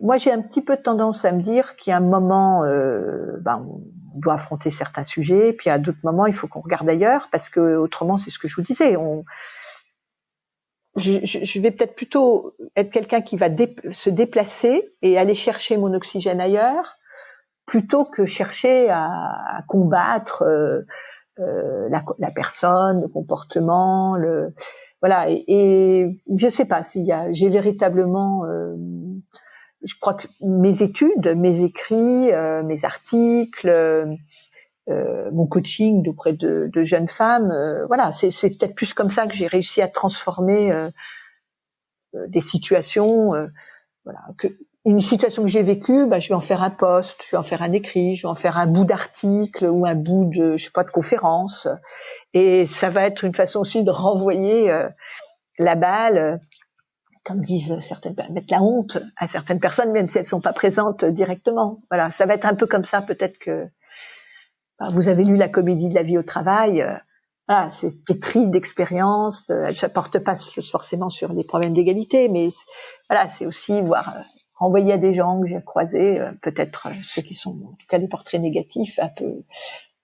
moi j'ai un petit peu tendance à me dire qu'il y a un moment on doit affronter certains sujets, puis à d'autres moments il faut qu'on regarde ailleurs parce que autrement c'est ce que je vous disais, je vais peut-être plutôt être quelqu'un qui va se déplacer et aller chercher mon oxygène ailleurs plutôt que chercher à combattre la personne, le comportement, voilà. Et je sais pas j'ai véritablement, je crois que mes études, mes écrits, mes articles, mon coaching auprès de jeunes femmes, voilà, c'est peut-être plus comme ça que j'ai réussi à transformer des situations, voilà, une situation que j'ai vécue, je vais en faire un post, je vais en faire un écrit, je vais en faire un bout d'article ou un bout de, je sais pas, de conférence. Et ça va être une façon aussi de renvoyer la balle, comme disent certaines, mettre la honte à certaines personnes, même si elles sont pas présentes directement. Voilà, ça va être un peu comme ça. Peut-être que vous avez lu La comédie de la vie au travail. Voilà, c'est pétri d'expérience. Elle ne porte pas forcément sur des problèmes d'égalité, mais voilà, c'est aussi renvoyer à des gens que j'ai croisés, peut-être ceux qui sont en tout cas des portraits négatifs, un peu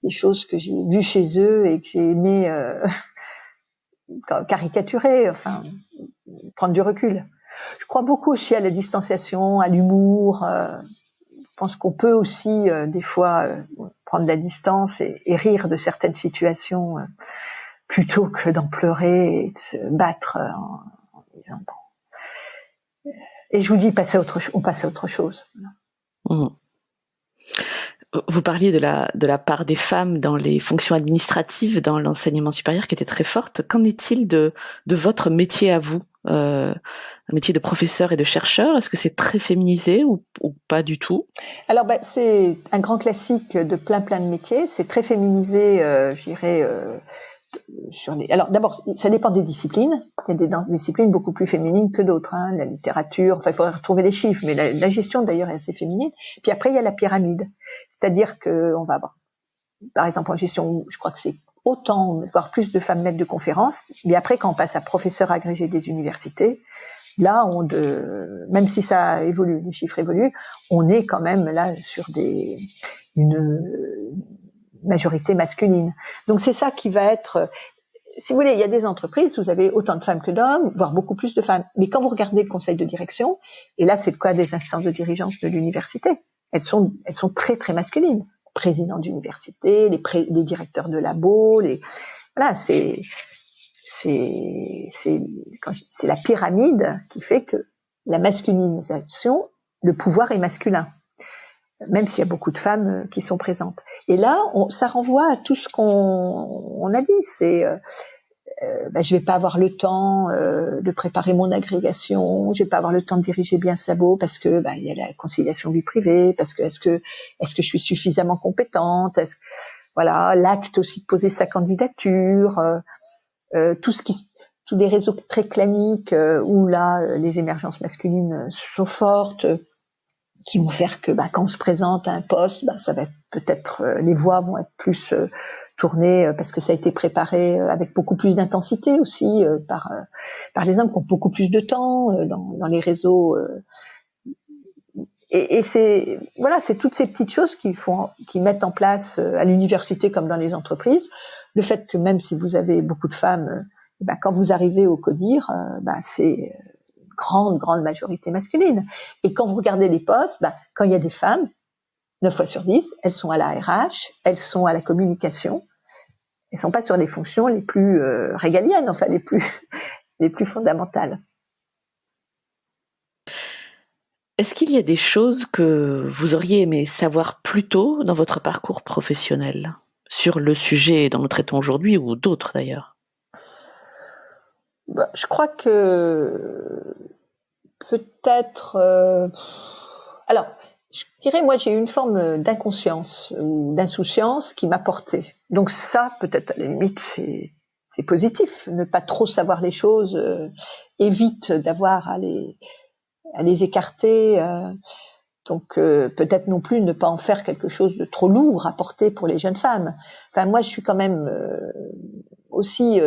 des choses que j'ai vues chez eux et que j'ai aimé caricaturer, enfin prendre du recul. Je crois beaucoup aussi à la distanciation, à l'humour. Je pense qu'on peut aussi des fois prendre la distance et rire de certaines situations plutôt que d'en pleurer et de se battre en disant bon. Et je vous dis, on passe à autre chose. Mmh. Vous parliez de la part des femmes dans les fonctions administratives dans l'enseignement supérieur qui était très forte. Qu'en est-il de votre métier à vous, un métier de professeur et de chercheur? Est-ce que c'est très féminisé ou pas du tout? Alors, c'est un grand classique de plein de métiers. C'est très féminisé, je dirais. Alors d'abord, ça dépend des disciplines. Il y a des disciplines beaucoup plus féminines que d'autres. Hein. La littérature, enfin, il faudrait retrouver les chiffres, mais la gestion d'ailleurs est assez féminine. Puis après, il y a la pyramide, c'est-à-dire que on va avoir, par exemple, en gestion, je crois que c'est autant, voire plus de femmes maîtres de conférences. Mais après, quand on passe à professeur agrégé des universités, là, même si ça évolue, les chiffres évoluent, on est quand même là sur une majorité masculine. Donc c'est ça qui va être, si vous voulez, il y a des entreprises où vous avez autant de femmes que d'hommes, voire beaucoup plus de femmes. Mais quand vous regardez le conseil de direction, et là c'est le cas des instances de dirigeance de l'université, elles sont très très masculines. Présidents d'université, les directeurs de labo, voilà, c'est la pyramide qui fait que la masculinisation, le pouvoir est masculin, même s'il y a beaucoup de femmes qui sont présentes. Et là, ça renvoie à tout ce qu'on a dit. C'est je vais pas avoir le temps de préparer mon agrégation, je vais pas avoir le temps de diriger bien Sabot parce que il y a la conciliation vie privée, parce que est-ce que je suis suffisamment compétente, voilà, l'acte aussi de poser sa candidature, tous les réseaux très claniques où là les émergences masculines sont fortes, qui vont faire que quand on se présente à un poste, ça va être peut-être les voix vont être plus tournées parce que ça a été préparé avec beaucoup plus d'intensité aussi par les hommes qui ont beaucoup plus de temps dans les réseaux. Et c'est toutes ces petites choses qui mettent en place à l'université comme dans les entreprises le fait que même si vous avez beaucoup de femmes, quand vous arrivez au CODIR, c'est grande majorité masculine. Et quand vous regardez les postes, quand il y a des femmes, 9 fois sur 10, elles sont à la RH, elles sont à la communication, elles sont pas sur les fonctions les plus régaliennes, enfin les plus fondamentales. Est-ce qu'il y a des choses que vous auriez aimé savoir plus tôt dans votre parcours professionnel sur le sujet dont nous traitons aujourd'hui ou d'autres d'ailleurs? Je crois que peut-être. Alors, je dirais, moi, j'ai eu une forme d'inconscience ou d'insouciance qui m'a portée. Donc ça, peut-être à la limite, c'est positif. Ne pas trop savoir les choses évite d'avoir à les écarter. Donc peut-être non plus ne pas en faire quelque chose de trop lourd à porter pour les jeunes femmes. Enfin, moi, je suis quand même aussi.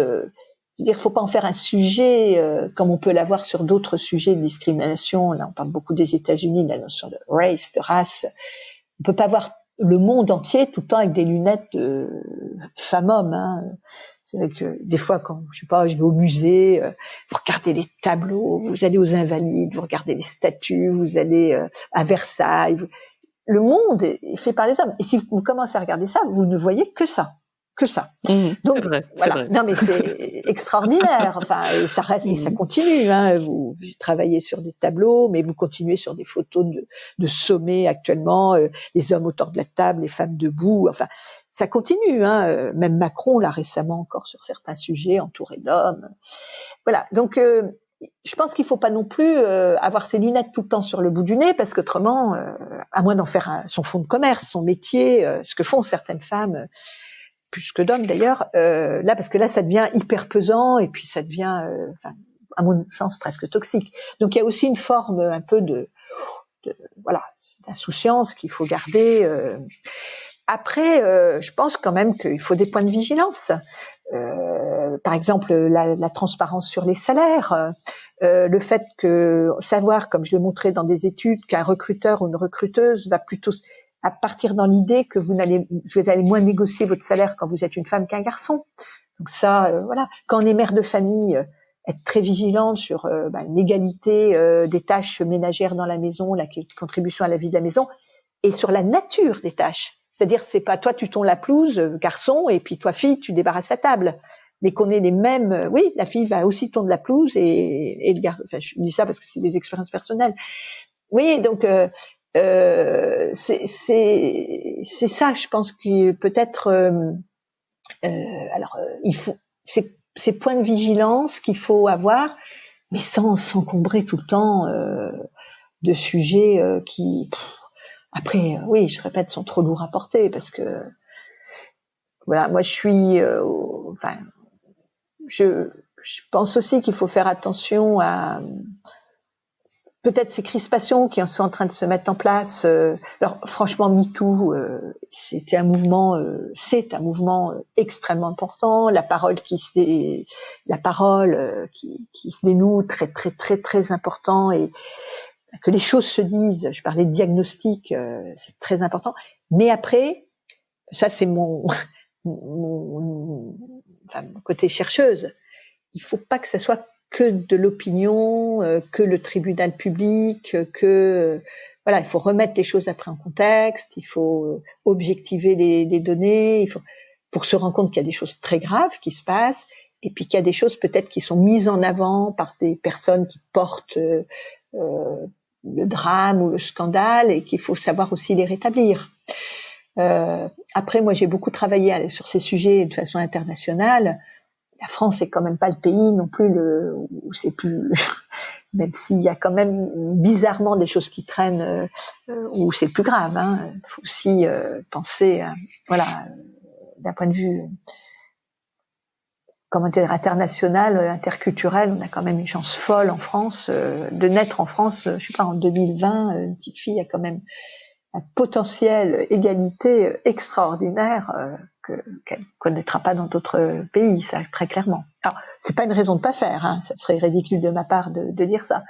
Je veux dire, faut pas en faire un sujet comme on peut l'avoir sur d'autres sujets de discrimination. Là, on parle beaucoup des États-Unis, de la notion de race, de race. On peut pas voir le monde entier tout le temps avec des lunettes de femme-homme. Hein. C'est vrai que des fois, quand je vais au musée, vous regardez les tableaux, vous allez aux Invalides, vous regardez les statues, vous allez à Versailles. Le monde est fait par les hommes. Et si vous commencez à regarder ça, vous ne voyez que ça. Donc c'est vrai, voilà. c'est vrai. Non mais c'est extraordinaire. Enfin, et ça reste et ça continue. Hein. Vous travaillez sur des tableaux, mais vous continuez sur des photos de sommets actuellement. Les hommes autour de la table, les femmes debout. Enfin, ça continue. Hein. Même Macron là récemment encore sur certains sujets entouré d'hommes. Voilà. Donc je pense qu'il faut pas non plus avoir ses lunettes tout le temps sur le bout du nez parce qu'autrement, à moins d'en faire son fonds de commerce, son métier, ce que font certaines femmes. Plus que d'hommes d'ailleurs, là parce que là ça devient hyper pesant et puis ça devient, à mon sens presque toxique. Donc il y a aussi une forme un peu d'insouciance qu'il faut garder. Après, je pense quand même qu'il faut des points de vigilance. Par exemple, la transparence sur les salaires, le fait que savoir, comme je l'ai montré dans des études, qu'un recruteur ou une recruteuse va plutôt à partir dans l'idée que vous allez moins négocier votre salaire quand vous êtes une femme qu'un garçon. Donc ça, voilà. Quand on est mère de famille, être très vigilante sur l'égalité des tâches ménagères dans la maison, la contribution à la vie de la maison, et sur la nature des tâches. C'est-à-dire, c'est pas toi tu tonds la pelouse, garçon, et puis toi fille tu débarrasses la table. Mais qu'on ait les mêmes. Oui, la fille va aussi tondre la pelouse et le garçon. Enfin, je dis ça parce que c'est des expériences personnelles. Oui, donc. c'est ça, je pense que peut-être, il faut ces points de vigilance qu'il faut avoir, mais sans s'encombrer tout le temps de sujets qui, après, oui, je répète, sont trop lourds à porter parce que, voilà, moi je suis, enfin, je pense aussi qu'il faut faire attention à peut-être ces crispations qui sont en train de se mettre en place. Alors franchement, MeToo, c'est un mouvement extrêmement important. La parole qui se dénoue, très très très très important, et que les choses se disent. Je parlais de diagnostic, c'est très important. Mais après, ça c'est mon côté chercheuse. Il faut pas que ça soit que de l'opinion, que le tribunal public, voilà, il faut remettre les choses après en contexte, il faut objectiver les données, pour se rendre compte qu'il y a des choses très graves qui se passent, et puis qu'il y a des choses peut-être qui sont mises en avant par des personnes qui portent le drame ou le scandale, et qu'il faut savoir aussi les rétablir. Après, moi, j'ai beaucoup travaillé sur ces sujets de façon internationale. La France est quand même pas le pays non plus où c'est plus, même s'il y a quand même bizarrement des choses qui traînent où c'est le plus grave. Il faut aussi penser, voilà, d'un point de vue international, interculturel, on a quand même une chance folle en France de naître en France. Je sais pas, en 2020, une petite fille a quand même un potentiel égalité extraordinaire qu'elle connaîtra pas dans d'autres pays, ça, très clairement. Alors, c'est pas une raison de pas faire, ça serait ridicule de ma part de dire ça,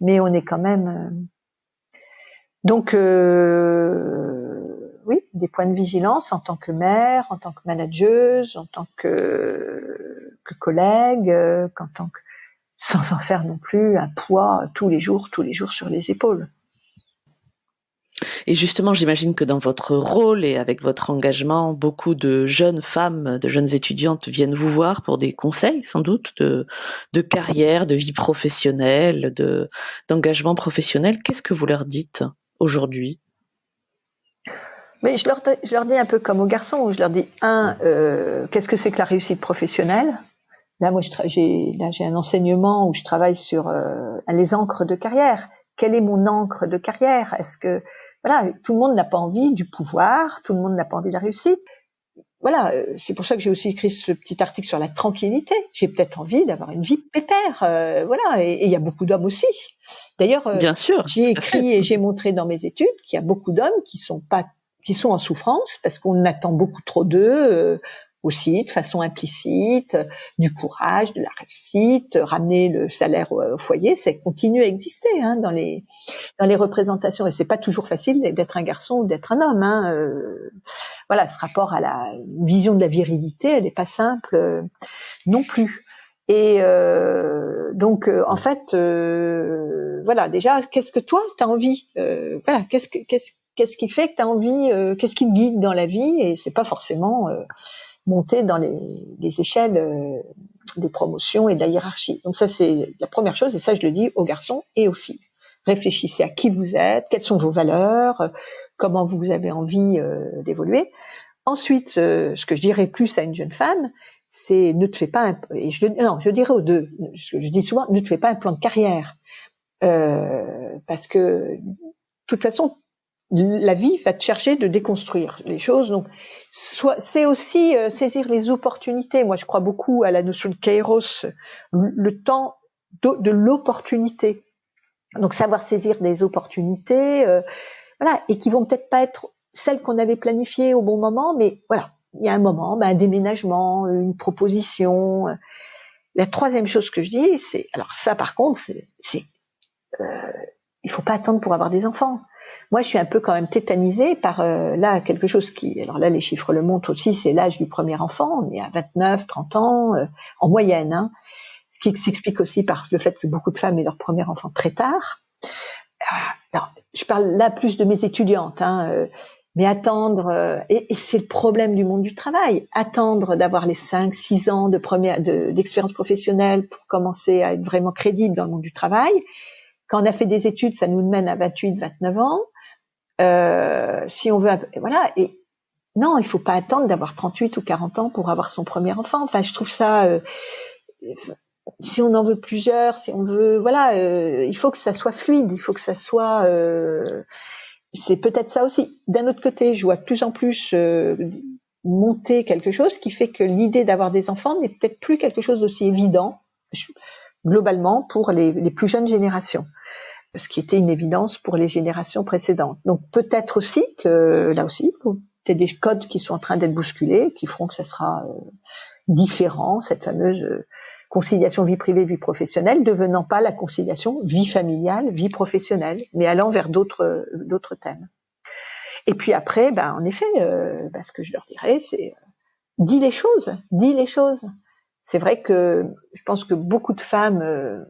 mais on est quand même donc oui, des points de vigilance en tant que mère, en tant que manageuse, en tant que collègue, sans en faire non plus un poids tous les jours sur les épaules. Et justement, j'imagine que dans votre rôle et avec votre engagement, beaucoup de jeunes femmes, de jeunes étudiantes viennent vous voir pour des conseils, sans doute, de carrière, de vie professionnelle, d'engagement professionnel. Qu'est-ce que vous leur dites aujourd'hui ? Mais je leur dis un peu comme aux garçons, je leur dis, qu'est-ce que c'est que la réussite professionnelle ? Là, moi, j'ai un enseignement où je travaille sur les encres de carrière. Quelle est mon encre de carrière ? Est-ce que, voilà, tout le monde n'a pas envie du pouvoir, tout le monde n'a pas envie de la réussite. Voilà, c'est pour ça que j'ai aussi écrit ce petit article sur la tranquillité. J'ai peut-être envie d'avoir une vie pépère, voilà, et il y a beaucoup d'hommes aussi. D'ailleurs, bien sûr, j'ai écrit et j'ai montré dans mes études qu'il y a beaucoup d'hommes qui sont en souffrance parce qu'on attend beaucoup trop d'eux, aussi de façon implicite, du courage, de la réussite, ramener le salaire au foyer, ça continue à exister dans les représentations, et c'est pas toujours facile d'être un garçon ou d'être un homme. Voilà, ce rapport à la vision de la virilité, elle est pas simple non plus. Et donc en fait, voilà, déjà, qu'est-ce que toi t'as envie, voilà, qu'est-ce qui fait que t'as envie, qu'est-ce qui te guide dans la vie, et c'est pas forcément monter dans les échelles des promotions et de la hiérarchie. Donc ça, c'est la première chose, et ça, je le dis aux garçons et aux filles. Réfléchissez à qui vous êtes, quelles sont vos valeurs, comment vous avez envie d'évoluer. Ensuite, ce que je dirais plus à une jeune femme, c'est ne te fais pas je dirais aux deux, je dis souvent, ne te fais pas un plan de carrière, parce que de toute façon, la vie va te chercher de déconstruire les choses. Donc, c'est aussi saisir les opportunités. Moi, je crois beaucoup à la notion de kairos, le temps de l'opportunité. Donc, savoir saisir des opportunités, voilà, et qui vont peut-être pas être celles qu'on avait planifiées au bon moment, mais voilà, il y a un moment, un déménagement, une proposition. La troisième chose que je dis, c'est, alors ça, par contre, il faut pas attendre pour avoir des enfants. Moi, je suis un peu quand même tétanisée par là quelque chose qui, alors là les chiffres le montrent aussi, c'est l'âge du premier enfant, on est à 29, 30 ans en moyenne, ce qui s'explique aussi par le fait que beaucoup de femmes aient leur premier enfant très tard. Alors, je parle là plus de mes étudiantes, mais attendre, et c'est le problème du monde du travail, attendre d'avoir les 5-6 ans d'expérience professionnelle pour commencer à être vraiment crédible dans le monde du travail. Quand on a fait des études, ça nous mène à 28, 29 ans. Si on veut, voilà. Et non, il faut pas attendre d'avoir 38 ou 40 ans pour avoir son premier enfant. Enfin, je trouve ça. Si on en veut plusieurs, si on veut, voilà, il faut que ça soit fluide. Il faut que ça soit. C'est peut-être ça aussi. D'un autre côté, je vois de plus en plus monter quelque chose qui fait que l'idée d'avoir des enfants n'est peut-être plus quelque chose d'aussi évident globalement pour les plus jeunes générations, ce qui était une évidence pour les générations précédentes. Donc peut-être aussi que là aussi, peut-être des codes qui sont en train d'être bousculés, qui feront que ça sera différent, cette fameuse conciliation vie privée, vie professionnelle, devenant pas la conciliation vie familiale, vie professionnelle, mais allant vers d'autres thèmes. Et puis après, en effet, ce que je leur dirais, c'est dis les choses. C'est vrai que je pense que beaucoup de femmes,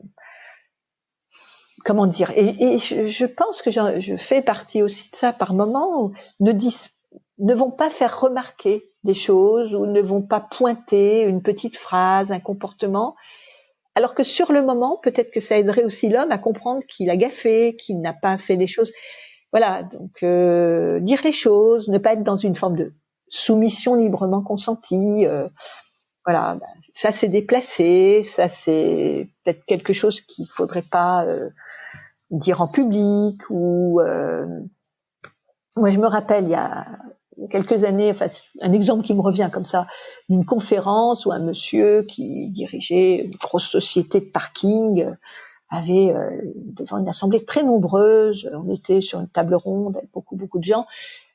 comment dire, et je pense que je fais partie aussi de ça par moment, ne vont pas faire remarquer des choses ou ne vont pas pointer une petite phrase, un comportement, alors que sur le moment, peut-être que ça aiderait aussi l'homme à comprendre qu'il a gaffé, qu'il n'a pas fait des choses. Voilà, donc dire les choses, ne pas être dans une forme de soumission librement consentie. Voilà, ça c'est déplacé, ça c'est peut-être quelque chose qu'il faudrait pas dire en public ou. Moi, je me rappelle il y a quelques années, enfin, un exemple qui me revient comme ça, d'une conférence où un monsieur qui dirigeait une grosse société de parking avait, devant une assemblée très nombreuse, on était sur une table ronde avec beaucoup de gens,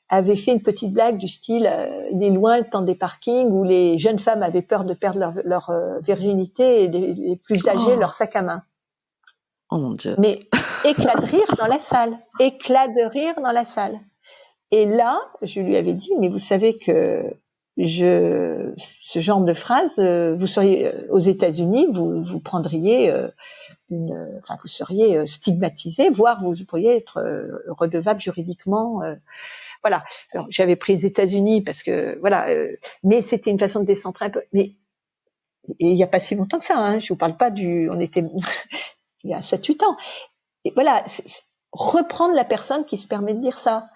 avait fait une petite blague du style il est loin le temps des parkings où les jeunes femmes avaient peur de perdre leur virginité et les plus âgées leur sac à main. Oh mon Dieu. Mais éclat de rire dans la salle. Et là, je lui avais dit, mais vous savez que ce genre de phrase, vous seriez aux États-Unis, vous prendriez vous seriez stigmatisé, voire vous pourriez être redevable juridiquement. Voilà. Alors j'avais pris les États-Unis parce que voilà, mais c'était une façon de décentrer un peu. Mais et il y a pas si longtemps que ça. Hein, je vous parle pas on était il y a 7-8 ans. Et voilà, reprendre la personne qui se permet de dire ça.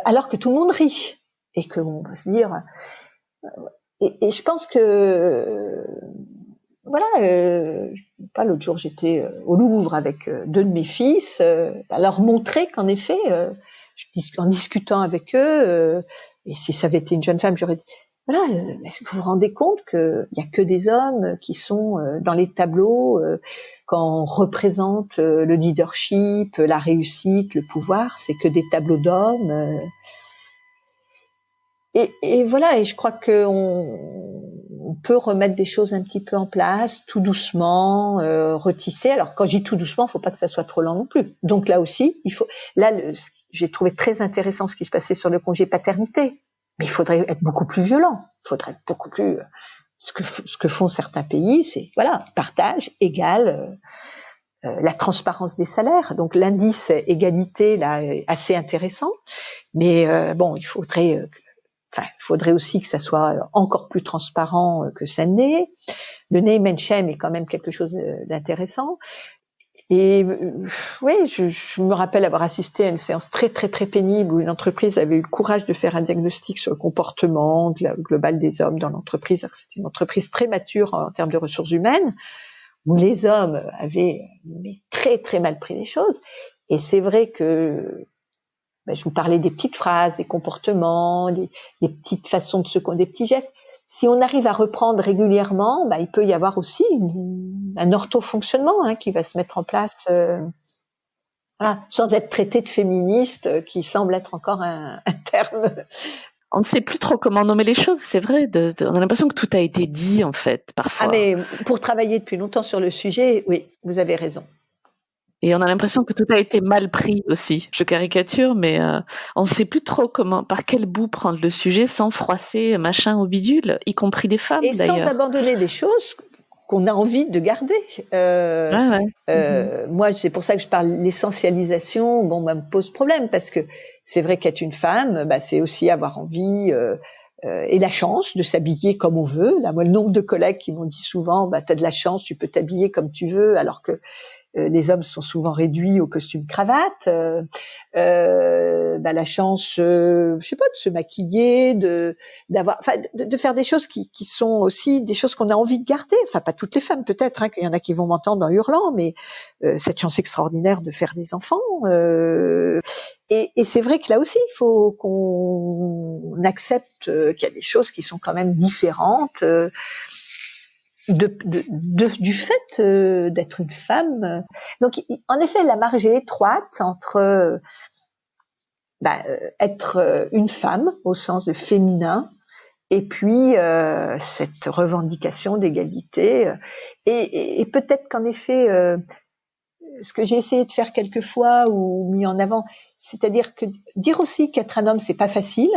Alors que tout le monde rit et que on va se dire et je pense que voilà pas l'autre jour j'étais au Louvre avec deux de mes fils à leur montrer qu'en effet en discutant avec eux et si ça avait été une jeune femme j'aurais dit voilà vous vous rendez compte que il y a que des hommes qui sont dans les tableaux quand on représente le leadership, la réussite, le pouvoir, c'est que des tableaux d'hommes. Et voilà, et je crois qu'on peut remettre des choses un petit peu en place, tout doucement, retisser. Alors quand je dis tout doucement, il ne faut pas que ça soit trop lent non plus. Donc là aussi, j'ai trouvé très intéressant ce qui se passait sur le congé paternité, mais il faudrait être beaucoup plus violent. Il faudrait être beaucoup plus. Ce que font certains pays, c'est voilà, partage égal. La transparence des salaires. Donc l'indice égalité là est assez intéressant, mais il faudrait aussi que ça soit encore plus transparent que ça n'est. Le name and shame est quand même quelque chose d'intéressant. Et oui, je me rappelle avoir assisté à une séance très très très pénible où une entreprise avait eu le courage de faire un diagnostic sur le comportement global des hommes dans l'entreprise. C'était une entreprise très mature en termes de ressources humaines, où les hommes avaient très très mal pris les choses. Et c'est vrai que je vous parlais des petites phrases, des comportements, des petites façons de des petits gestes. Si on arrive à reprendre régulièrement, il peut y avoir aussi un orthofonctionnement qui va se mettre en place, sans être traité de féministe, qui semble être encore un terme. On ne sait plus trop comment nommer les choses, c'est vrai. On a l'impression que tout a été dit, en fait, parfois. Ah, mais pour travailler depuis longtemps sur le sujet, oui, vous avez raison. Et on a l'impression que tout a été mal pris aussi. Je caricature, mais on ne sait plus trop par quel bout prendre le sujet sans froisser machin au bidule, y compris des femmes d'ailleurs. Et sans abandonner des choses qu'on a envie de garder. Moi, c'est pour ça que je parle l'essentialisation. Me pose problème parce que c'est vrai qu'être une femme, c'est aussi avoir envie et la chance de s'habiller comme on veut. Là, moi, le nombre de collègues qui m'ont dit souvent, t'as de la chance, tu peux t'habiller comme tu veux, alors que les hommes sont souvent réduits au costume cravate. La chance, je sais pas, de se maquiller, de faire des choses qui sont aussi des choses qu'on a envie de garder. Enfin, pas toutes les femmes peut-être, qu'il y en a qui vont m'entendre en hurlant, mais cette chance extraordinaire de faire des enfants. Et c'est vrai que là aussi, il faut qu'on accepte qu'il y a des choses qui sont quand même différentes. Du fait d'être une femme. Donc, en effet, la marge est étroite entre être une femme au sens de féminin et puis cette revendication d'égalité. Et peut-être qu'en effet, ce que j'ai essayé de faire quelquefois ou mis en avant, c'est-à-dire que dire aussi qu'être un homme, c'est pas facile.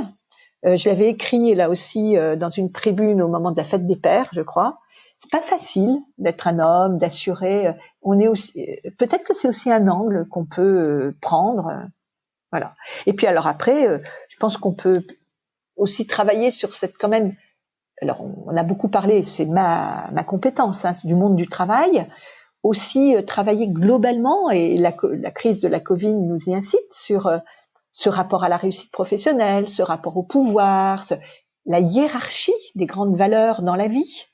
Je l'avais écrit là aussi dans une tribune au moment de la fête des pères, je crois. C'est pas facile d'être un homme, d'assurer. On est aussi, peut-être que c'est aussi un angle qu'on peut prendre, voilà. Et puis alors après, je pense qu'on peut aussi travailler sur cette quand même. Alors on a beaucoup parlé, c'est ma compétence, du monde du travail. Aussi travailler globalement, et la crise de la Covid nous y incite sur ce rapport à la réussite professionnelle, ce rapport au pouvoir, la hiérarchie des grandes valeurs dans la vie.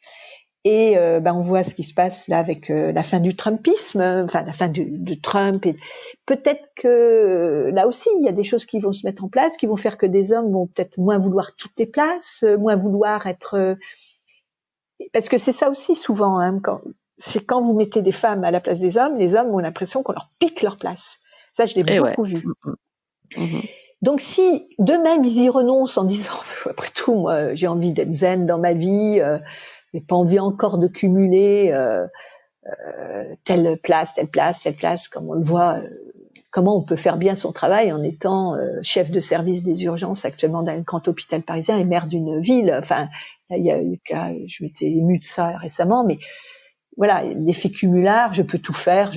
Et on voit ce qui se passe là avec la fin du Trumpisme, la fin de Trump. Et peut-être que là aussi, il y a des choses qui vont se mettre en place, qui vont faire que des hommes vont peut-être moins vouloir toutes les places, moins vouloir être... Parce que c'est ça aussi souvent, quand vous mettez des femmes à la place des hommes, les hommes ont l'impression qu'on leur pique leur place. Ça, je l'ai beaucoup vu. Donc si d'eux-mêmes ils y renoncent en disant après tout, moi j'ai envie d'être zen dans ma vie, j'ai pas envie encore de cumuler telle place, comme on le voit, comment on peut faire bien son travail en étant chef de service des urgences actuellement dans un grand hôpital parisien et maire d'une ville. Enfin, il y a eu cas, je m'étais émue de ça récemment, mais voilà, l'effet cumulard, je peux tout faire,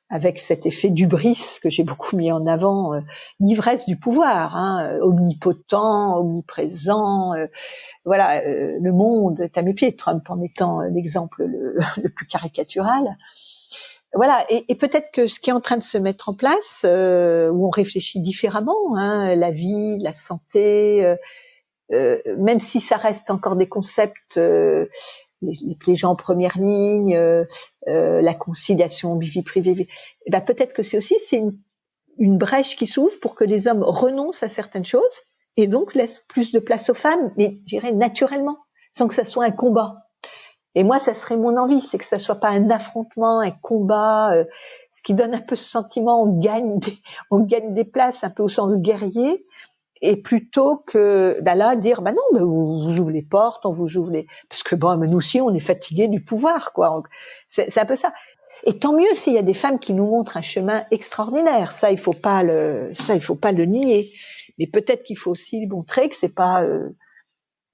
avec cet effet d'hubris que j'ai beaucoup mis en avant, l'ivresse du pouvoir, omnipotent, omniprésent. Le monde est à mes pieds, Trump en étant l'exemple le plus caricatural. Voilà, et peut-être que ce qui est en train de se mettre en place, où on réfléchit différemment, la vie, la santé, même si ça reste encore des concepts, les gens en première ligne, la conciliation vie privée, peut-être que c'est une brèche qui s'ouvre pour que les hommes renoncent à certaines choses et donc laissent plus de place aux femmes, mais je dirais naturellement, sans que ça soit un combat. Et moi, ça serait mon envie, c'est que ça soit pas un affrontement, un combat, ce qui donne un peu ce sentiment, on gagne des places un peu au sens guerrier, et plutôt que là dire non, vous ouvrez les portes, on vous ouvre les, parce que nous aussi on est fatigués du pouvoir, quoi. C'est un peu ça. Et tant mieux s'il y a des femmes qui nous montrent un chemin extraordinaire, ça il faut pas le nier. Mais peut-être qu'il faut aussi montrer que c'est pas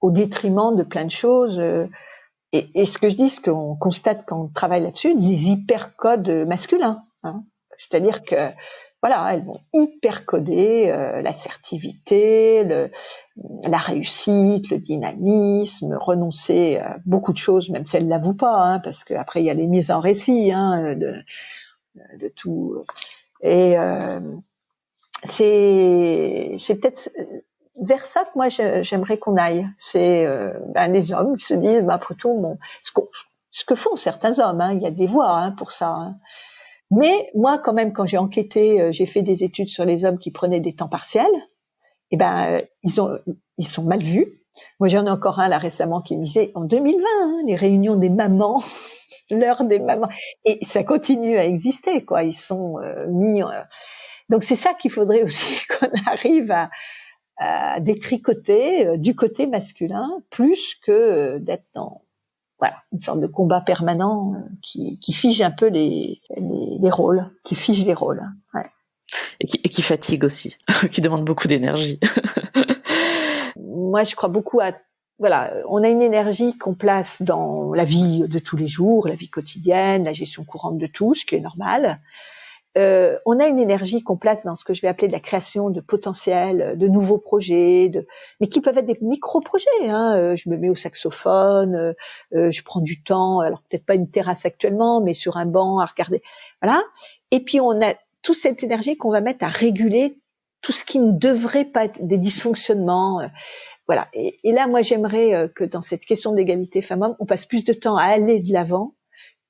au détriment de plein de choses. Et ce que je dis, ce qu'on constate quand on travaille là-dessus, les hypercodes masculins. C'est-à-dire que elles vont hypercoder l'assertivité, la réussite, le dynamisme, renoncer à beaucoup de choses, même si elles l'avouent pas, parce que après il y a les mises en récit de tout. Et c'est peut-être vers ça que moi j'aimerais qu'on aille. C'est les hommes qui se disent après tout, ce que font certains hommes, il y a des voix pour ça. Mais moi, quand même, quand j'ai enquêté, j'ai fait des études sur les hommes qui prenaient des temps partiels. Ils sont mal vus. Moi, j'en ai encore un là récemment qui me disait en 2020, les réunions des mamans, l'heure des mamans, et ça continue à exister, quoi. Ils sont mis. Donc c'est ça qu'il faudrait aussi qu'on arrive à détricoter du côté masculin, plus que d'être dans une sorte de combat permanent qui fige un peu les rôles, qui fige les rôles. Ouais. Et qui fatigue aussi, qui demande beaucoup d'énergie. Moi, je crois beaucoup on a une énergie qu'on place dans la vie de tous les jours, la vie quotidienne, la gestion courante de tout, ce qui est normal. on a une énergie qu'on place dans ce que je vais appeler de la création de potentiel, de nouveaux projets, mais qui peuvent être des micro-projets. Je me mets au saxophone, je prends du temps, alors peut-être pas une terrasse actuellement, mais sur un banc à regarder. Voilà. Et puis on a toute cette énergie qu'on va mettre à réguler tout ce qui ne devrait pas être des dysfonctionnements. Voilà. Et là, moi, j'aimerais que dans cette question d'égalité femmes-hommes, on passe plus de temps à aller de l'avant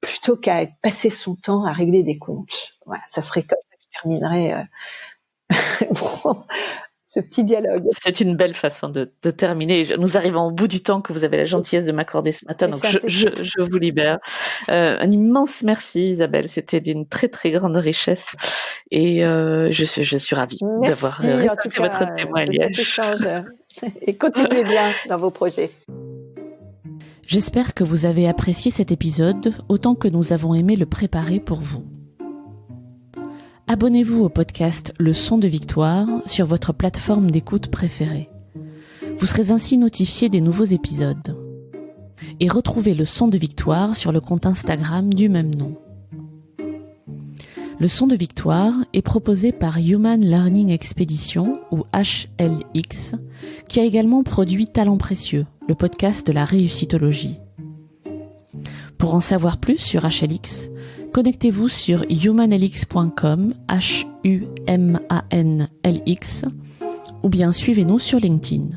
plutôt qu'à passer son temps à régler des comptes. Voilà, ça serait comme ça que je terminerais ce petit dialogue. C'est une belle façon de terminer. Nous arrivons au bout du temps que vous avez la gentillesse de m'accorder ce matin, donc je vous libère. Un immense merci Isabelle, c'était d'une très très grande richesse et je suis ravie d'avoir récolté votre témoignage. Cet échange et continuez bien dans vos projets. J'espère que vous avez apprécié cet épisode autant que nous avons aimé le préparer pour vous. Abonnez-vous au podcast Le Son de Victoire sur votre plateforme d'écoute préférée. Vous serez ainsi notifié des nouveaux épisodes. Et retrouvez Le Son de Victoire sur le compte Instagram du même nom. Le Son de Victoire est proposé par Human Learning Expedition, ou HLX, qui a également produit Talents Précieux, le podcast de la réussitologie. Pour en savoir plus sur HLX, connectez-vous sur humanlx.com, HUMANLX, ou bien suivez-nous sur LinkedIn.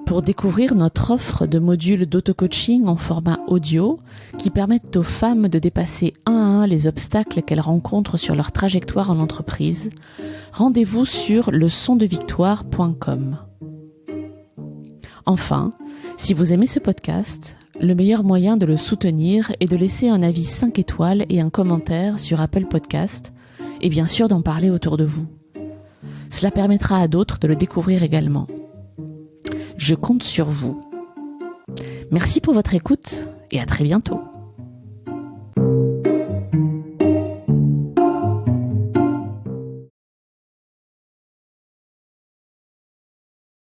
Pour découvrir notre offre de modules d'auto-coaching en format audio qui permettent aux femmes de dépasser un à un les obstacles qu'elles rencontrent sur leur trajectoire en entreprise, rendez-vous sur lesondevictoire.com. Enfin, si vous aimez ce podcast, le meilleur moyen de le soutenir est de laisser un avis 5 étoiles et un commentaire sur Apple Podcast et bien sûr d'en parler autour de vous. Cela permettra à d'autres de le découvrir également. Je compte sur vous. Merci pour votre écoute et à très bientôt.